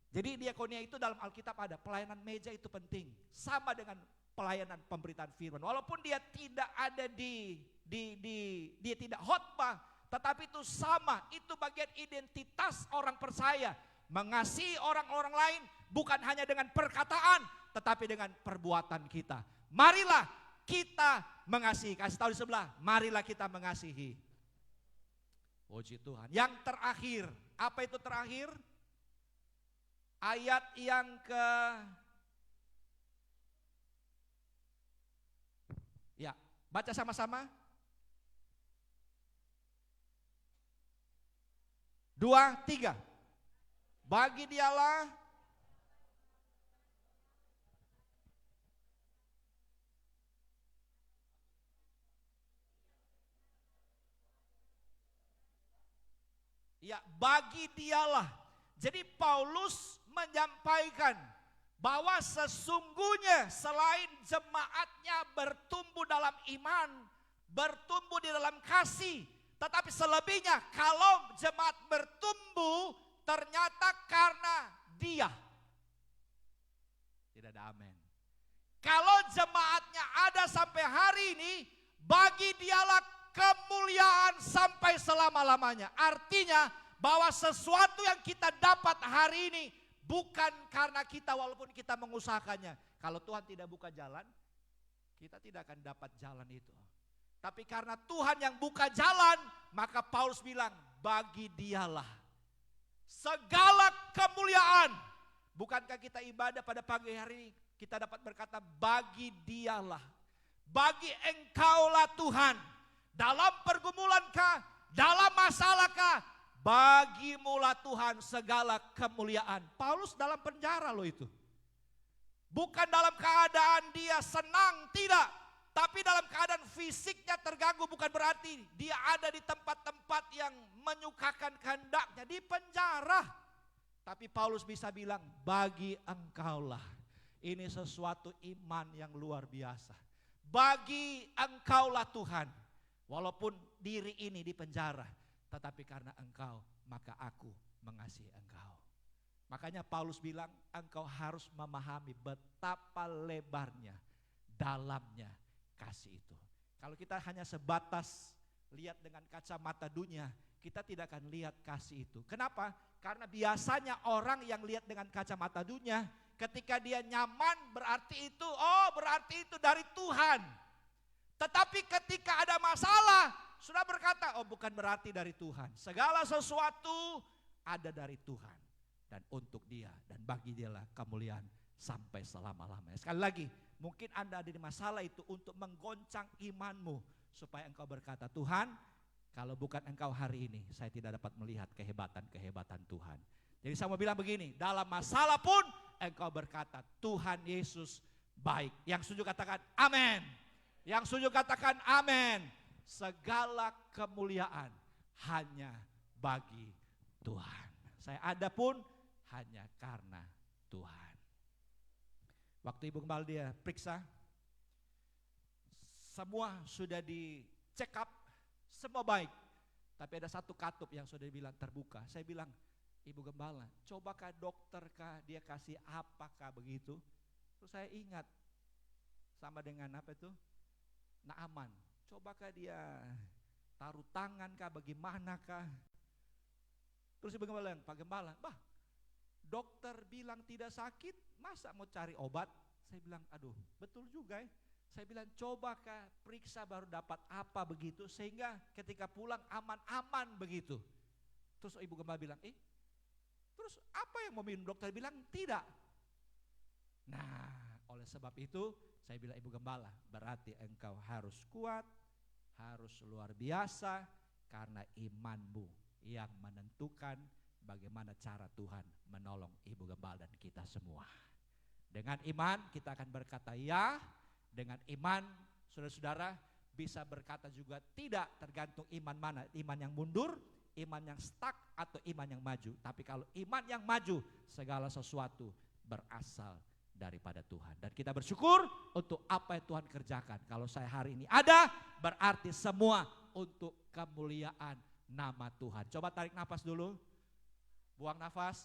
Jadi diakonia itu dalam Alkitab ada. Pelayanan meja itu penting. Sama dengan pelayanan pemberitaan firman. Walaupun dia tidak ada dia tidak khotbah, tetapi itu sama. Itu bagian identitas orang percaya. Mengasihi orang-orang lain bukan hanya dengan perkataan, tetapi dengan perbuatan kita. Marilah kita mengasihi. Kasih tahu di sebelah, marilah kita mengasihi. Puji Tuhan. Yang terakhir, apa itu terakhir? Ayat yang ya, baca sama-sama. 2, 3. Bagi dialah bagi dialah. Jadi Paulus menyampaikan bahwa sesungguhnya selain jemaatnya bertumbuh dalam iman, bertumbuh di dalam kasih, tetapi selebihnya kalau jemaat bertumbuh ternyata karena dia. Tidak ada amin. Kalau jemaatnya ada sampai hari ini, bagi dialah kemuliaan sampai selama-lamanya. Artinya bahwa sesuatu yang kita dapat hari ini bukan karena kita walaupun kita mengusahakannya. Kalau Tuhan tidak buka jalan, kita tidak akan dapat jalan itu. Tapi karena Tuhan yang buka jalan, maka Paulus bilang bagi dialah segala kemuliaan. Bukankah kita ibadah pada pagi hari ini, kita dapat berkata bagi dialah, bagi engkaulah Tuhan. Dalam pergumulankah, dalam masalahkah, bagimulah Tuhan segala kemuliaan. Paulus dalam penjara loh itu. Bukan dalam keadaan dia senang, tidak. Tapi dalam keadaan fisiknya terganggu, bukan berarti dia ada di tempat-tempat yang menyukakan kehendaknya, di penjara. Tapi Paulus bisa bilang, bagi engkaulah. Ini sesuatu iman yang luar biasa. Bagi engkaulah Tuhan. Walaupun diri ini di penjara, tetapi karena engkau, maka aku mengasihi engkau. Makanya Paulus bilang, engkau harus memahami betapa lebarnya, dalamnya kasih itu. Kalau kita hanya sebatas lihat dengan kacamata dunia, kita tidak akan lihat kasih itu. Kenapa? Karena biasanya orang yang lihat dengan kacamata dunia, ketika dia nyaman berarti itu dari Tuhan. Tetapi ketika ada masalah, sudah berkata, oh bukan berarti dari Tuhan. Segala sesuatu ada dari Tuhan. Dan untuk dia, dan bagi dialah kemuliaan sampai selama-lamanya. Sekali lagi, mungkin Anda ada di masalah itu untuk menggoncang imanmu. Supaya engkau berkata, Tuhan, kalau bukan engkau hari ini, saya tidak dapat melihat kehebatan-kehebatan Tuhan. Jadi saya mau bilang begini, dalam masalah pun engkau berkata, Tuhan Yesus baik. Yang setuju katakan, amin. Yang setuju katakan amin. Segala kemuliaan hanya bagi Tuhan. Saya ada pun hanya karena Tuhan. Waktu Ibu Gembala dia periksa, semua sudah di-check up, semua baik. Tapi ada satu katup yang sudah dibilang terbuka. Saya bilang, Ibu Gembala, cobakah dokterkah dia kasih apakah begitu? Terus saya ingat, sama dengan apa itu? Naaman, cobakah dia taruh tangan kah, bagaimanakah? Terus Ibu Gembala bilang, Pak Gembala, dokter bilang tidak sakit, masa mau cari obat? Saya bilang, aduh betul juga ya. Saya bilang, cobakah periksa baru dapat apa begitu, sehingga ketika pulang aman-aman begitu. Terus Ibu Gembala bilang, terus apa yang mau minum? Dokter bilang tidak. Nah, Oleh sebab itu saya bilang Ibu Gembala, berarti engkau harus kuat, harus luar biasa, karena imanmu yang menentukan bagaimana cara Tuhan menolong Ibu Gembala dan kita semua. Dengan iman kita akan berkata ya, dengan iman saudara-saudara bisa berkata juga tidak, tergantung iman mana, iman yang mundur, iman yang stuck, atau iman yang maju. Tapi kalau iman yang maju, segala sesuatu berasal daripada Tuhan. Dan kita bersyukur untuk apa yang Tuhan kerjakan. Kalau saya hari ini ada, berarti semua untuk kemuliaan nama Tuhan. Coba tarik nafas dulu, buang nafas.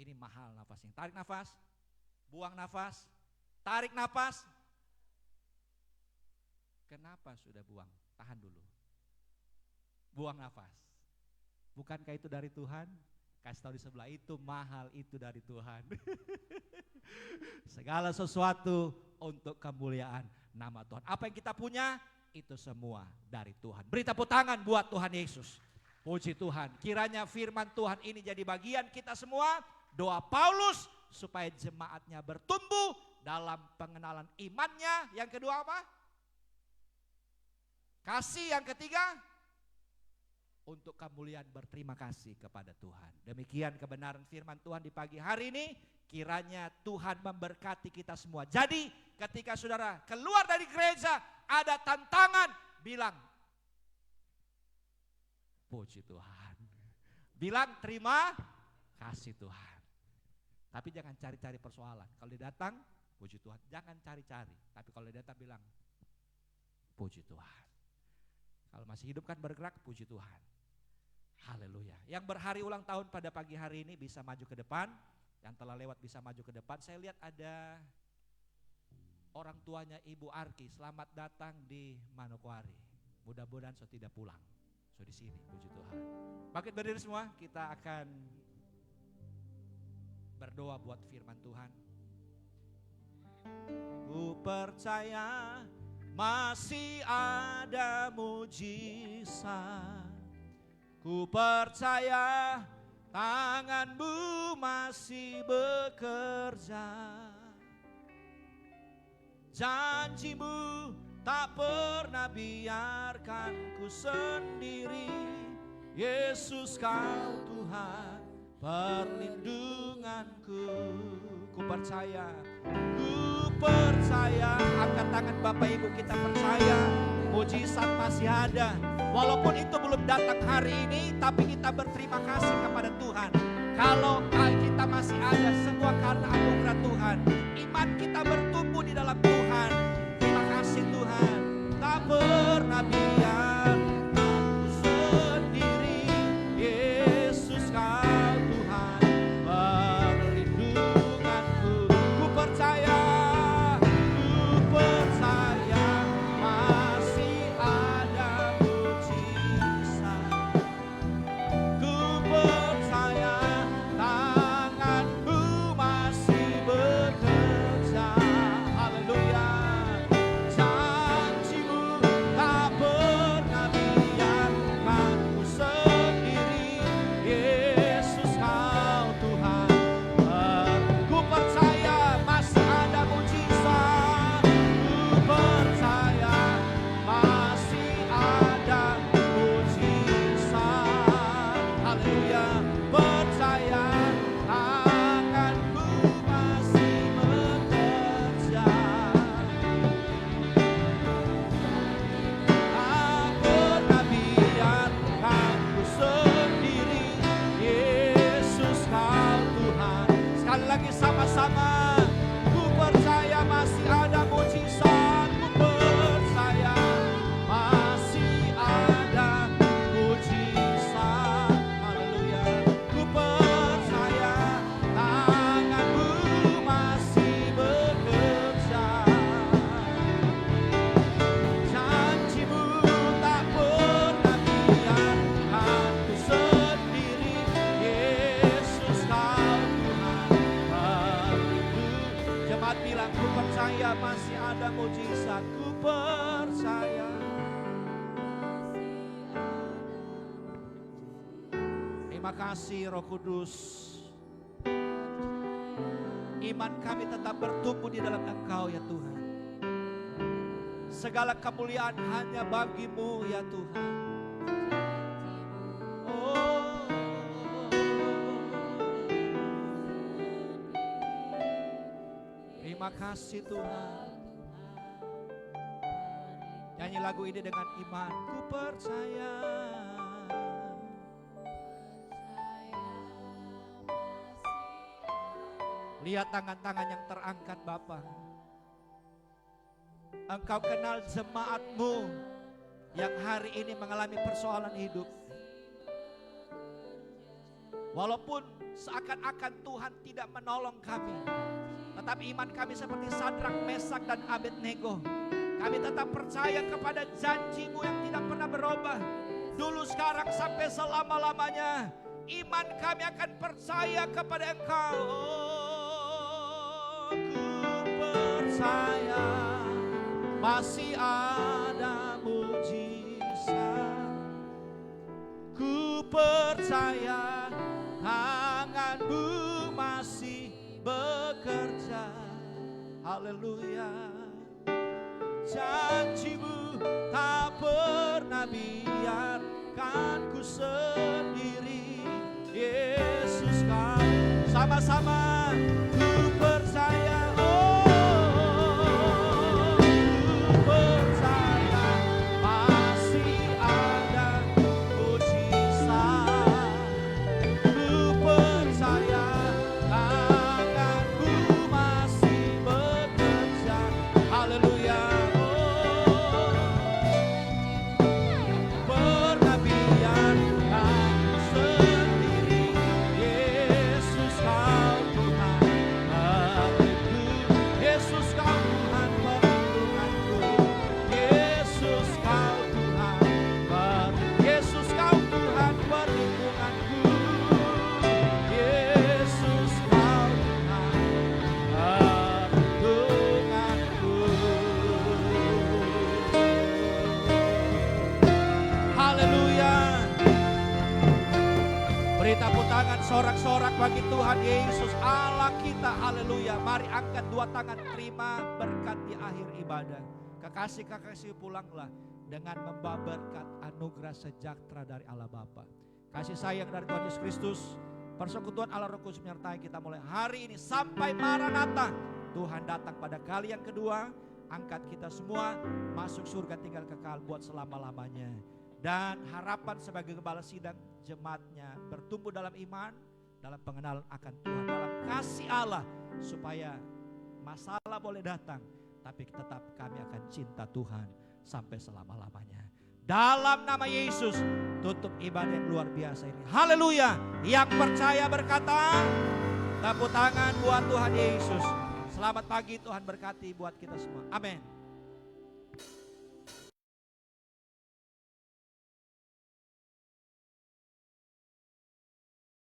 Ini mahal nafasnya. Tarik nafas, buang nafas, tarik nafas. Kenapa sudah buang? Tahan dulu. Buang nafas. Bukankah itu dari Tuhan? Kasih tahu di sebelah, itu mahal, itu dari Tuhan. Segala sesuatu untuk kemuliaan nama Tuhan. Apa yang kita punya, itu semua dari Tuhan. Beri tepuk tangan buat Tuhan Yesus. Puji Tuhan. Kiranya firman Tuhan ini jadi bagian kita semua. Doa Paulus supaya jemaatnya bertumbuh dalam pengenalan imannya. Yang kedua apa? Kasih. Yang ketiga, untuk kemuliaan berterima kasih kepada Tuhan. Demikian kebenaran firman Tuhan di pagi hari ini. Kiranya Tuhan memberkati kita semua. Jadi ketika saudara keluar dari gereja ada tantangan, bilang puji Tuhan. Bilang terima kasih Tuhan. Tapi jangan cari-cari persoalan. Kalau dia datang, puji Tuhan. Jangan cari-cari. Tapi kalau dia datang bilang puji Tuhan. Kalau masih hidup kan bergerak, puji Tuhan. Haleluya. Yang berhari ulang tahun pada pagi hari ini bisa maju ke depan. Yang telah lewat bisa maju ke depan. Saya lihat ada orang tuanya Ibu Arki. Selamat datang di Manokwari. Mudah-mudahan so tidak pulang. So di sini, puji Tuhan. Bangkit berdiri semua, kita akan berdoa buat firman Tuhan. Ku percaya masih ada mujizat. Ku percaya tangan-Mu masih bekerja. Janji-Mu tak pernah biarkan ku sendiri. Yesus, Kau Tuhan perlindunganku. Ku percaya, ku percaya. Angkat tangan Bapak Ibu, kita percaya mujizat masih ada. Walaupun itu belum datang hari ini, tapi kita berterima kasih kepada Tuhan. Kalau kita masih ada, semua karena anugerah Tuhan. Iman kita bertumbuh di dalam Tuhan. Terima kasih Tuhan. Tak pernah biar aku sendiri. Yesus, Kau Tuhan perlindunganku. Ku percaya masih ada mujizat. Ku percaya tangan-Mu masih bekerja. Haleluya. Janji-Mu tak pernah biarkan ku sendiri. Yesus, Kau Tuhan. Ku percaya masih ada mujizat. Ku percaya masih ada mujizat. Haleluya. Percaya tangan-Mu masih bekerja. Tak pernah biarkan ku sendiri. Yesus, Kau Tuhan. Sekali lagi sama-sama. Ku percaya masih ada mujizat. Ku percaya masih ada mujizat. Haleluya. Ku percaya tangan-Mu masih bekerja. Janji-Mu tak pernah biarkan ku sendiri. Yesus, Kau Tuhan pelindung. Jemaat bilang, ku percaya masih ada mujizat. Ku percaya. Terima kasih Roh Kudus. Iman kami tetap bertumbuh di dalam Engkau ya Tuhan. Segala kemuliaan hanya bagi-Mu ya Tuhan. Oh, terima kasih Tuhan. Nyanyi lagu ini dengan iman. Ku percaya. Lihat tangan-tangan yang terangkat Bapa. Engkau kenal jemaat-Mu yang hari ini mengalami persoalan hidup. Walaupun seakan-akan Tuhan tidak menolong kami, tetapi iman kami seperti Sadrak, Mesak, dan Abednego. Kami tetap percaya kepada janji-Mu yang tidak pernah berubah. Dulu, sekarang, sampai selama-lamanya. Iman kami akan percaya kepada Engkau. Oh, ku percaya masih ada mujizat. Ku percaya tangan-Mu masih bekerja. Haleluya. Janji-Mu tak pernah biarkan ku sendiri. Yesus, Kau sama-sama ku percaya. Oh, ku percaya masih ada mujizat. Ku percaya tangan-Mu masih bekerja. Haleluya. Beri tepuk tangan sorak-sorak bagi Tuhan Yesus Allah kita. Haleluya. Mari angkat dua tangan, terima berkat di akhir ibadah. Kekasih-kekasih, pulanglah dengan membawa berkat anugerah sejahtera dari Allah Bapa, kasih sayang dari Tuhan Yesus Kristus, persekutuan Allah Roh Kudus menyertai kita mulai hari ini sampai Maranatha. Tuhan datang pada kali yang kedua. Angkat kita semua masuk surga tinggal kekal buat selama-lamanya. Dan harapan sebagai gembala sidang, jemaatnya bertumbuh dalam iman, dalam pengenalan akan Tuhan, dalam kasih Allah, supaya masalah boleh datang, tapi tetap kami akan cinta Tuhan sampai selama-lamanya. Dalam nama Yesus, tutup ibadah yang luar biasa ini. Haleluya. Yang percaya berkata, tepuk tangan buat Tuhan Yesus. Selamat pagi, Tuhan berkati buat kita semua. Amin.